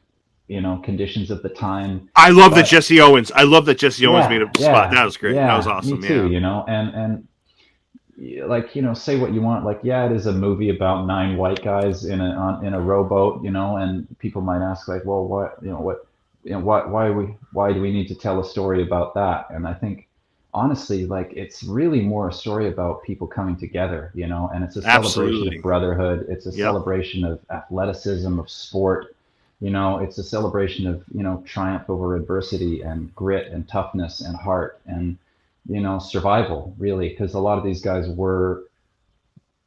conditions of the time. I love that But Jesse Owens. I love that Jesse Owens made yeah, a spot. yeah, That was great. That was yeah, me awesome. too, Yeah. and like, say what you want, like, yeah, it is a movie about nine white guys in a rowboat, and people might ask, like, well, why do we need to tell a story about that? And I think honestly, like, it's really more a story about people coming together, and it's a celebration of Absolutely. brotherhood, it's a Yep. celebration of athleticism, of sport. It's a celebration of, triumph over adversity and grit and toughness and heart and, survival, really, because a lot of these guys were,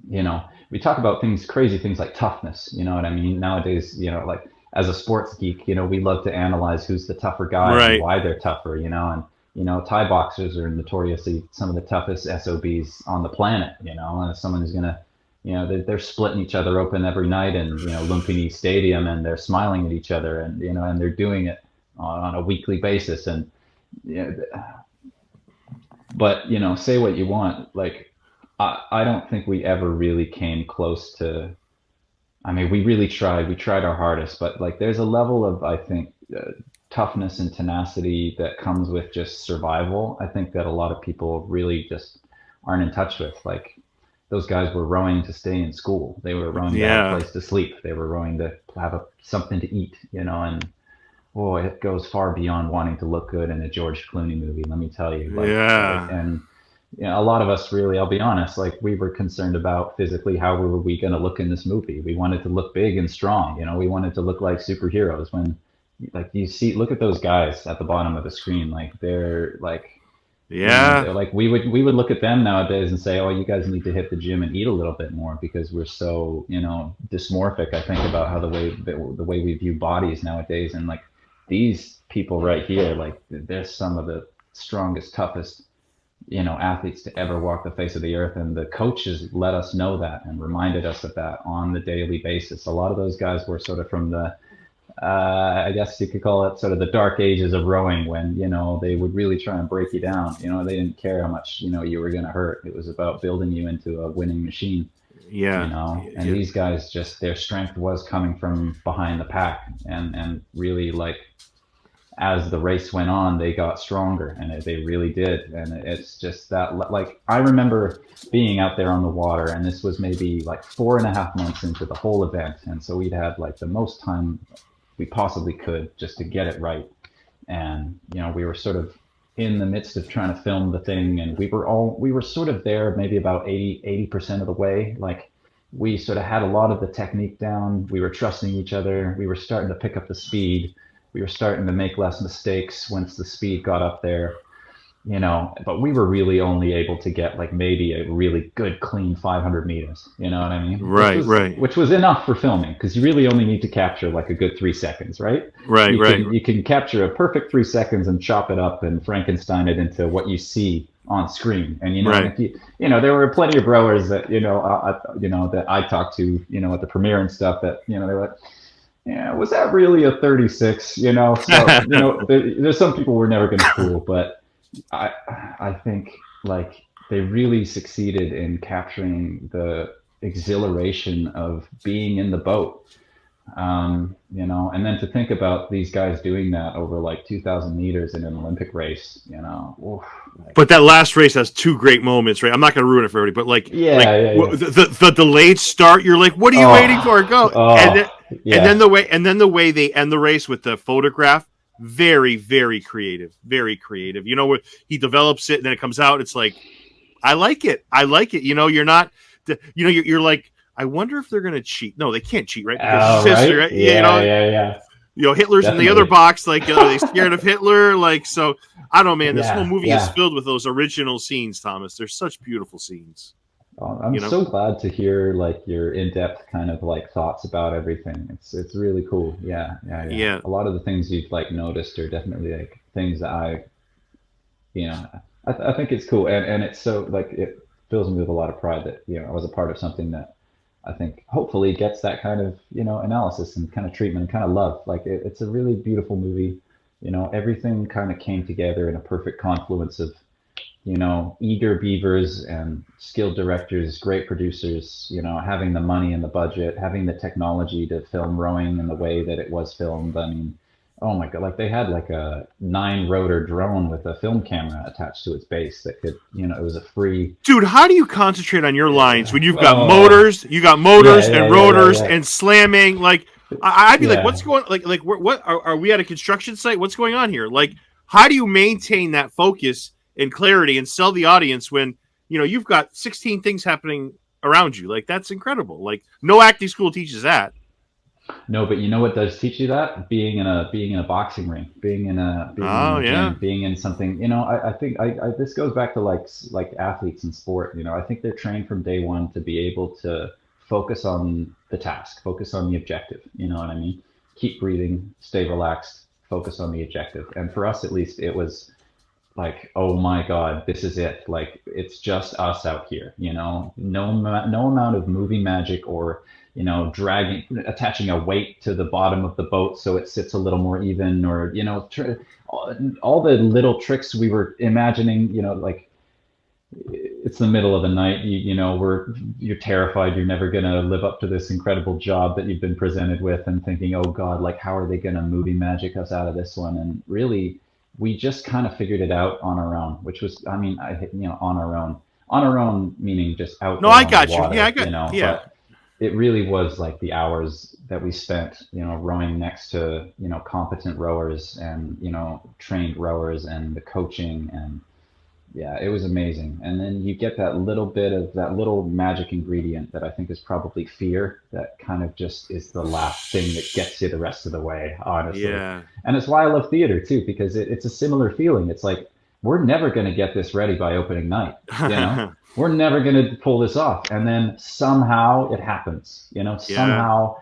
we talk about crazy things like toughness, you know what I mean? Nowadays, like as a sports geek, we love to analyze who's the tougher guy and Right. why they're tougher, and, Thai boxers are notoriously some of the toughest SOBs on the planet, and if someone is going to, they're splitting each other open every night in, Lumpini Stadium, and they're smiling at each other, and, and they're doing it on a weekly basis. And, you know, but, say what you want, like, I don't think we ever really came close to. I mean, we really tried. We tried our hardest, but like, there's a level of, I think, toughness and tenacity that comes with just survival. I think that a lot of people really just aren't in touch with. Like, those guys were rowing to stay in school. They were rowing to have a Yeah. place to sleep. They were rowing to have something to eat. And boy, it goes far beyond wanting to look good in a George Clooney movie. Let me tell you, like, Yeah. and a lot of us really, I'll be honest, like we were concerned about physically how were we going to look in this movie. We wanted to look big and strong, we wanted to look like superheroes when like you see, look at those guys at the bottom of the screen. Like they're like, Yeah, they're like we would look at them nowadays and say, oh, you guys need to hit the gym and eat a little bit more because we're so, dysmorphic. I think about how the way we view bodies nowadays, and like these people right here, like they're some of the strongest, toughest, athletes to ever walk the face of the earth. And the coaches let us know that and reminded us of that on the daily basis. A lot of those guys were sort of from the, I guess you could call it sort of the dark ages of rowing when, they would really try and break you down. They didn't care how much, you were going to hurt. It was about building you into a winning machine, yeah, and these guys just, their strength was coming from behind the pack, and really like, as the race went on, they got stronger, and they really did. And it's just that, like, I remember being out there on the water, and this was maybe like 4.5 months into the whole event. And so we'd had like the most time we possibly could just to get it right. And, we were sort of in the midst of trying to film the thing, and we were sort of there maybe about 80% of the way. Like, we sort of had a lot of the technique down. We were trusting each other. We were starting to pick up the speed. We were starting to make less mistakes once the speed got up there, but we were really only able to get like maybe a really good, clean 500 meters, you know what I mean? right, right, Which was enough for filming, because you really only need to capture like a good 3 seconds, right? right, right. You can capture a perfect 3 seconds and chop it up and Frankenstein it into what you see on screen. And, Right. if there were plenty of rowers that, that I talked to, at the premiere and stuff that, they were like, yeah, was that really a 36? So there's some people we're never going to fool, but I think like they really succeeded in capturing the exhilaration of being in the boat. And then to think about these guys doing that over like 2,000 meters in an Olympic race, oof, like, But that last race has two great moments, right? I'm not going to ruin it for everybody, but yeah, yeah, yeah. the delayed start, you're like, what are you waiting for? Go. Oh, And yeah. then the way they end the race with the photograph, very, very creative, very creative. Where he develops it and then it comes out. It's like, I like it. I like it. You're not, you're like, I wonder if they're going to cheat. No, they can't cheat, right? Because Oh, it's history, right. right? Yeah, yeah, yeah. Hitler's in the other Definitely. box. Like, are they scared of Hitler? Like, so I don't know, man. This whole Yeah, movie is yeah. filled with those original scenes, Thomas. They're such beautiful scenes. I'm You know? so glad to hear like your in-depth kind of like thoughts about everything. It's really cool. Yeah, yeah, yeah. Yeah, A lot of the things you've like noticed are definitely like things that you know, I think it's cool, and it's so like it fills me with a lot of pride that I was a part of something that I think hopefully gets that kind of analysis and kind of treatment and kind of love. Like it's a really beautiful movie. Everything kind of came together in a perfect confluence of eager beavers and skilled directors, great producers, having the money and the budget, having the technology to film rowing in the way that it was filmed. I mean, oh my God, like they had like a 9-rotor drone with a film camera attached to its base that could, it was a free. dude. How do you concentrate on your lines when you've got Oh, motors? You got yeah, motors yeah, and yeah, yeah, rotors yeah. and slamming. Like, I'd be like, what's Yeah. going? Like, what are we at a construction site? What's going on here? Like, how do you maintain that focus and clarity and sell the audience when you've got 16 things happening around you? Like, that's incredible. Like, no acting school teaches that. No, but you know what does teach you that? Being in a boxing ring, being in Oh a yeah, gym, being in something. I think this goes back to like athletes in sport. I think they're trained from day one to be able to focus on the task, focus on the objective. You know what I mean? Keep breathing, stay relaxed, focus on the objective. And for us, at least, it was like, oh my God, this is it. Like it's just us out here, no amount of movie magic or, dragging, attaching a weight to the bottom of the boat so it sits a little more even, or, all the little tricks we were imagining, like it's the middle of the night, you're terrified, you're never going to live up to this incredible job that you've been presented with, and thinking, oh God, like how are they going to movie magic us out of this one? And really, we just kind of figured it out on our own, which was, I mean, on our own, meaning just out no, there I on the got you. Yeah, I water, got yeah. but it really was like the hours that we spent, rowing next to, competent rowers and, trained rowers, and the coaching and, yeah, it was amazing. And then you get that little bit of that little magic ingredient that I think is probably fear, that kind of just is the last thing that gets you the rest of the way, honestly. Yeah. And it's why I love theater too, because it's a similar feeling. It's like, we're never going to get this ready by opening night, you know? We're never going to pull this off. And then somehow it happens, you know? Yeah. Somehow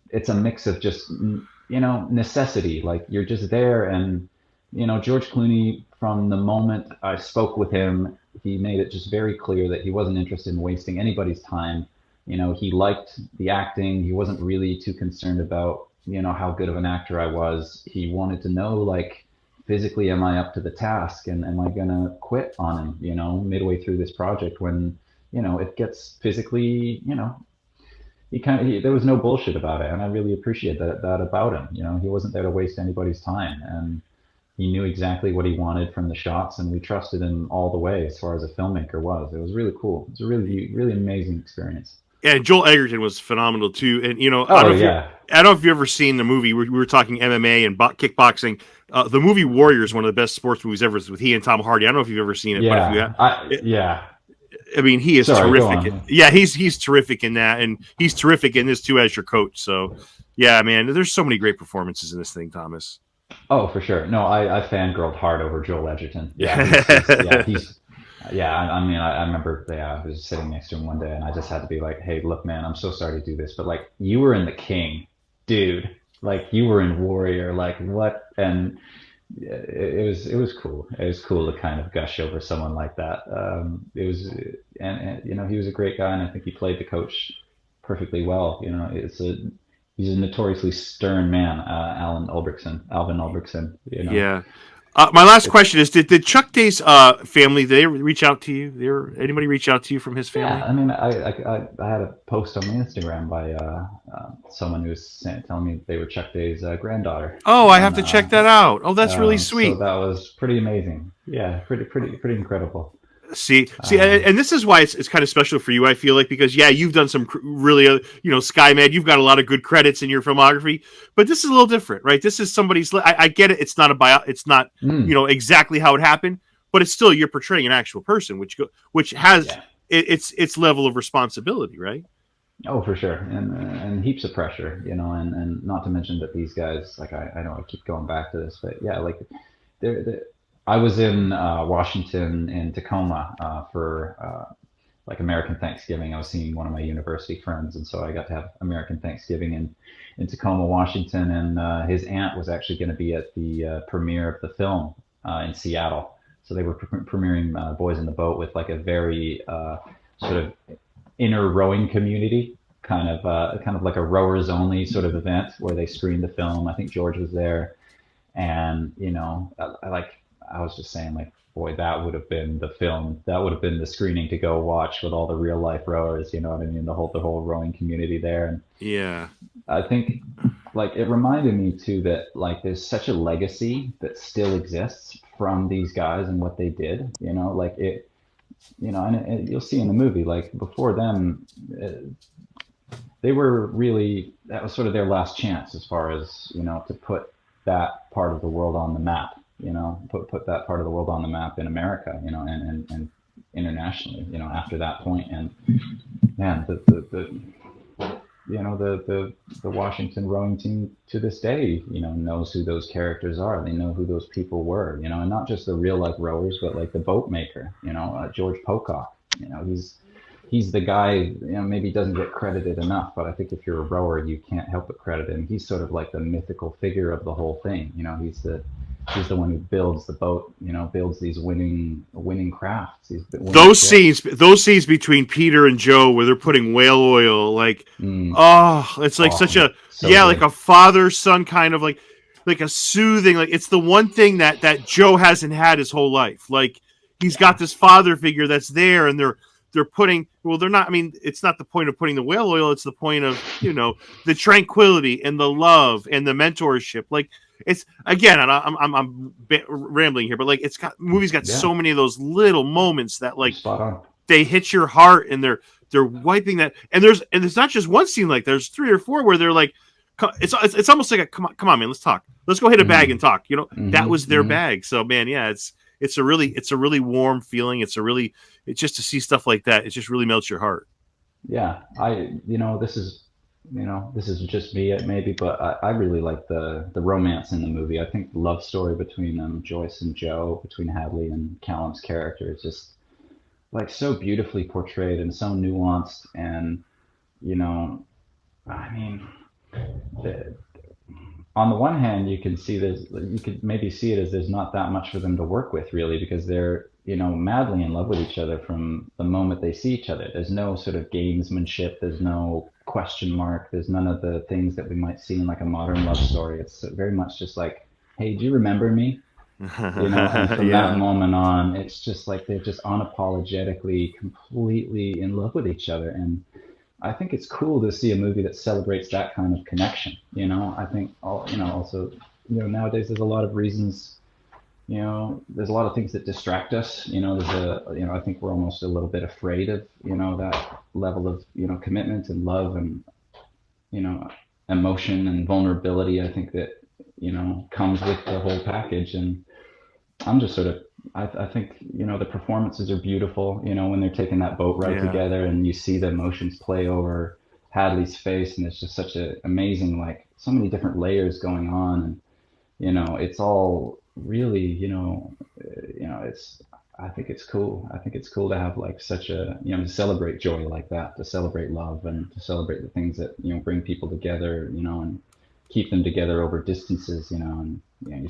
it's a mix of just, you know, necessity. Like you're just there. And you know, George Clooney, from the moment I spoke with him, he made it just very clear that he wasn't interested in wasting anybody's time. You know, he liked the acting. He wasn't really too concerned about, you know, how good of an actor I was. He wanted to know, like, physically, am I up to the task? And am I going to quit on him, you know, midway through this project when, you know, it gets physically, you know, there was no bullshit about it. And I really appreciate that about him. You know, he wasn't there to waste anybody's time. And he knew exactly what he wanted from the shots, and we trusted him all the way as far as a filmmaker was. It was really cool. It was a really, really amazing experience. Yeah, and Joel Edgerton was phenomenal too. And you know, Oh yeah, I don't know if you've ever seen the movie. We were talking MMA and kickboxing. The movie Warrior is one of the best sports movies ever, with he and Tom Hardy. I don't know if you've ever seen it. yeah, But if you have, yeah. I mean, he is Sorry, terrific. Yeah, he's terrific in that, and he's terrific in this too as your coach. So, yeah, man, there's so many great performances in this thing, Thomas. Oh, for sure. No, I fangirled hard over Joel Edgerton. Yeah, I mean, I remember, yeah, I was sitting next to him one day, and I just had to be like, "Hey, look, man, I'm so sorry to do this, but like, you were in The King, dude. Like, you were in Warrior. Like, what?" And it was cool. It was cool to kind of gush over someone like that. It was, and you know, he was a great guy, and I think he played the coach perfectly well. You know, he's a notoriously stern man, Alvin Ulbrichson. You know, Yeah. My last question is: Did Chuck Day's family, did they reach out to you? Anybody reach out to you from his family? yeah. I mean, I had a post on my Instagram by someone who was telling me they were Chuck Day's granddaughter. Oh, I have And to check that out. Oh, that's really sweet. so that was pretty amazing. Yeah, pretty incredible. See, Um, and this is why it's kind of special for you. I feel like, because yeah, you've done some really, SkyMed. You've got a lot of good credits in your filmography, but this is a little different, right? This is somebody's. I get it. It's not a bio. It's not mm, exactly how it happened, but it's still, you're portraying an actual person, which has yeah. its level of responsibility, right? Oh, for sure, and heaps of pressure, you know, and not to mention that these guys, like I know I keep going back to this, but yeah, like they're I was in Washington in Tacoma for like American Thanksgiving. I was seeing one of my university friends, and so I got to have American Thanksgiving in Tacoma, Washington. And his aunt was actually going to be at the premiere of the film in Seattle. So they were premiering Boys in the Boat with like a very sort of inner rowing community, kind of like a rowers only sort of event where they screened the film. I think George was there, and you know, I was just saying, like, boy, that would have been the film. That would have been the screening to go watch with all the real life rowers. You know what I mean? The whole rowing community there. And Yeah. I think, like, it reminded me too that like there's such a legacy that still exists from these guys and what they did. You know, like it. You know, and you'll see in the movie, like before them, they were really, that was sort of their last chance as far as, you know, to put that part of the world on the map. You know, put that part of the world on the map in America, you know, and internationally, you know, after that point. And man, the you know, the Washington rowing team to this day, you know, knows who those characters are. They know who those people were, you know, and not just the real life rowers, but like the boat maker, you know, George Pocock. You know, he's the guy, you know, maybe doesn't get credited enough, but I think if you're a rower, you can't help but credit him. He's sort of like the mythical figure of the whole thing. You know, he's the one who builds the boat, you know, builds these winning crafts. Those scenes between Peter and Joe where they're putting whale oil, like, Mm, it's like such a, so yeah, good. like a father son kind of, like a soothing, like it's the one thing that Joe hasn't had his whole life. Like he's got this father figure that's there, and they're putting, well, they're not, I mean, it's not the point of putting the whale oil, it's the point of, you know, the tranquility and the love and the mentorship. Like it's, again, and I'm rambling here, but like movies got Yeah, so many of those little moments that like spot on. they hit your heart, and they're wiping that. And there's not just one scene, like there's three or four where they're like, it's almost like a come on man, let's talk, let's go hit a bag Hmm and talk. You know, that hmm was their hmm bag. So man, yeah, it's a really warm feeling. It's just to see stuff like that. It just really melts your heart. Yeah, this is just me maybe, but I really like the romance in the movie. I think the love story between Joyce and Joe, between Hadley and Callum's character, is just like so beautifully portrayed and so nuanced. And you know, I mean, the, on the one hand, you can see this, you could maybe see it as there's not that much for them to work with really, because they're, madly in love with each other from the moment they see each other. There's no sort of gamesmanship. There's no question mark. There's none of the things that we might see in like a modern love story. It's very much just like, hey, do you remember me? And from that Yeah. moment on, it's just like they're just unapologetically, completely in love with each other. And I think it's cool to see a movie that celebrates that kind of connection. I think also, nowadays there's a lot of reasons, there's a lot of things that distract us. I think we're almost a little bit afraid of, that level of, commitment and love and, you know, emotion and vulnerability. I think that, comes with the whole package. And I'm just sort of, I think, the performances are beautiful, when they're taking that boat ride Yeah. together and you see the emotions play over Hadley's face, and it's just such a amazing, like so many different layers going on. And, it's all really, it's, I think it's cool. I think it's cool to have like such a, to celebrate joy like that, to celebrate love and to celebrate the things that, bring people together, and keep them together over distances, and, he's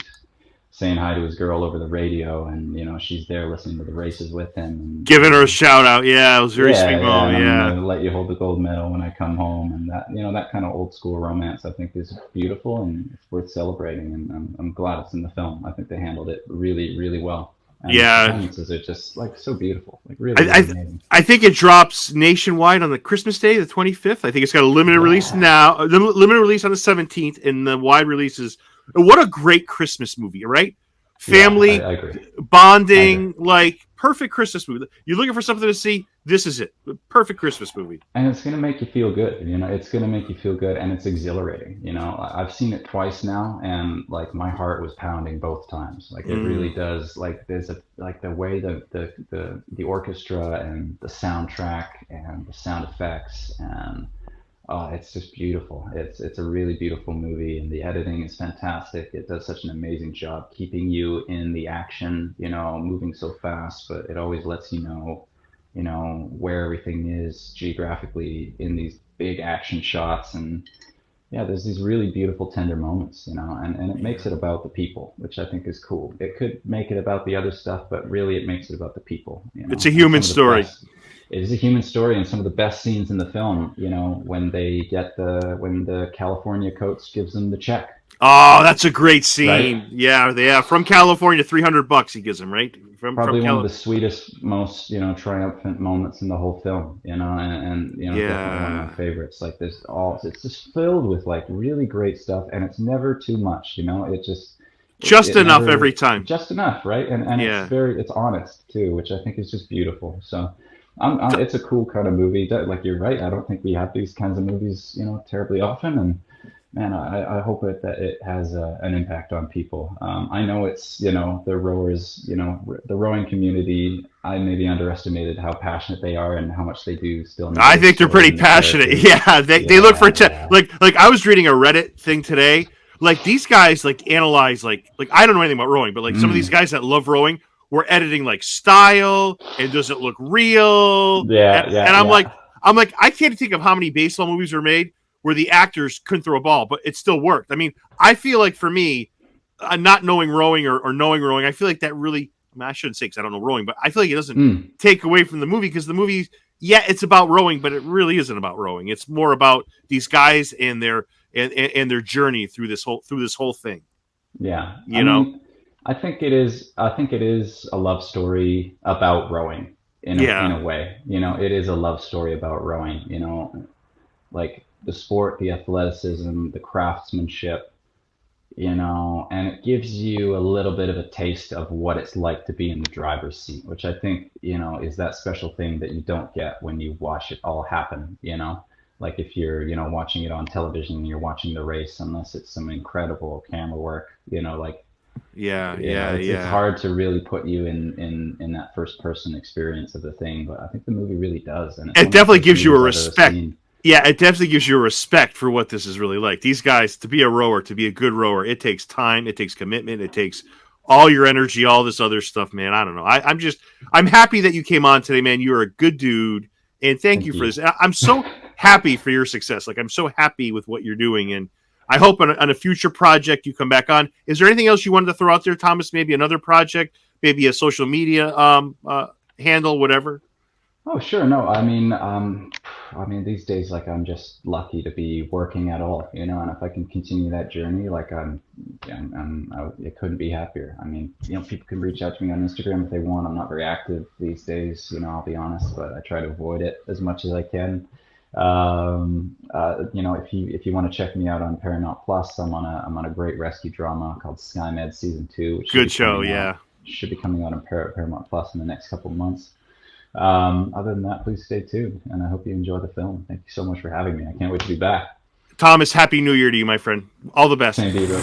saying hi to his girl over the radio, and she's there listening to the races with him, and Giving her a shout out. Yeah, it was a very yeah, sweet yeah, and moment. I'm Yeah. gonna let you hold the gold medal when I come home, and that that kind of old school romance I think is beautiful and it's worth celebrating, and I'm glad it's in the film. I think they handled it really, really well, and the Yeah. performances are just like so beautiful, like really, I, really I amazing. I think it drops nationwide on the Christmas Day, the 25th. I think it's got a limited release Yeah, now, a limited release on the 17th, and the wide release is. What a great Christmas movie, right? yeah, Family I agree. I agree. bonding, like perfect Christmas movie. You're looking for something to see. This is it. Perfect Christmas movie. And it's going to make you feel good, it's going to make you feel good, and it's exhilarating. I've seen it twice now, and like my heart was pounding both times. Like it really Mm. does. Like there's a like the way the orchestra and the soundtrack and the sound effects, and it's just beautiful. It's a really beautiful movie, and the editing is fantastic. It does such an amazing job keeping you in the action, moving so fast, but it always lets where everything is geographically in these big action shots. And yeah, there's these really beautiful tender moments, and it makes Yeah. it about the people, which I think is cool. It could make it about the other stuff, but really it makes it about the people, It's a and human some of the story. best, it is a human story, and some of the best scenes in the film, when when the California coach gives them the check, Oh, that's a great right? scene. Yeah, yeah. From California, $300 he gives him, right? From Probably one of Cal. the sweetest, most triumphant moments in the whole film. And definitely one of my Yeah, favorites. Like it's just filled with like really great stuff, and it's never too much. just It enough every never time. just enough, right? And Yeah. it's honest too, which I think is just beautiful. So. It's a cool kind of movie. Like you're right. I don't think we have these kinds of movies, terribly often. And man, I hope that it has an impact on people. I know it's, the rowers, the rowing community. I maybe underestimated how passionate they are and how much they do still know I the think they're story pretty and the passionate. characters. Yeah, they look for Yeah, yeah. like I was reading a Reddit thing today. Like these guys like analyze like I don't know anything about rowing, but like some of these Mm. guys that love rowing were editing like style and does it look real? Yeah, And yeah, yeah. I'm like I can't think of how many baseball movies were made where the actors couldn't throw a ball, but it still worked. I mean, I feel like for me, not knowing rowing or knowing rowing, I feel like that really. I, mean, I shouldn't say because I don't know rowing, but I feel like it doesn't Mm. take away from the movie because the movie, yeah, it's about rowing, but it really isn't about rowing. It's more about these guys and and their journey through this whole thing. Yeah. I You know? mean, I think it is. I think it is a love story about rowing in Yeah, a way. It is a love story about rowing. Like the sport, the athleticism, the craftsmanship. And it gives you a little bit of a taste of what it's like to be in the driver's seat, which I think, is that special thing that you don't get when you watch it all happen. Like if you're, watching it on television and you're watching the race, unless it's some incredible camera work, like It's hard to really put you in that first person experience of the thing, but I think the movie really does, and it's It one of the definitely first gives you a movies I've ever respect. seen. Yeah, it definitely gives you a respect for what this is really like. These guys, to be a rower, to be a good rower, it takes time, it takes commitment, it takes all your energy, all this other stuff, man. I don't know. I'm happy that you came on today, man. You're a good dude, and thank you Thank for you. this. I'm so happy for your success. Like, I'm so happy with what you're doing, and I hope on a future project you come back on. Is there anything else you wanted to throw out there, Thomas? Maybe another project, maybe a social media handle, whatever. Oh, sure. No, I mean, these days, like, I'm just lucky to be working at all, you know, and if I can continue that journey, like, I couldn't be happier. I mean, you know, people can reach out to me on Instagram if they want. I'm not very active these days, you know, I'll be honest, but I try to avoid it as much as I can. You know, if you want to check me out on Paramount Plus, I'm on a great rescue drama called SkyMed Season 2, which Good show, yeah. should be coming out on Paramount Plus in the next couple of months. Other than that, please stay tuned, and I hope you enjoy the film. Thank you so much for having me. I can't wait to be back. Thomas, happy New Year to you, my friend. All the best. Same to you, bro.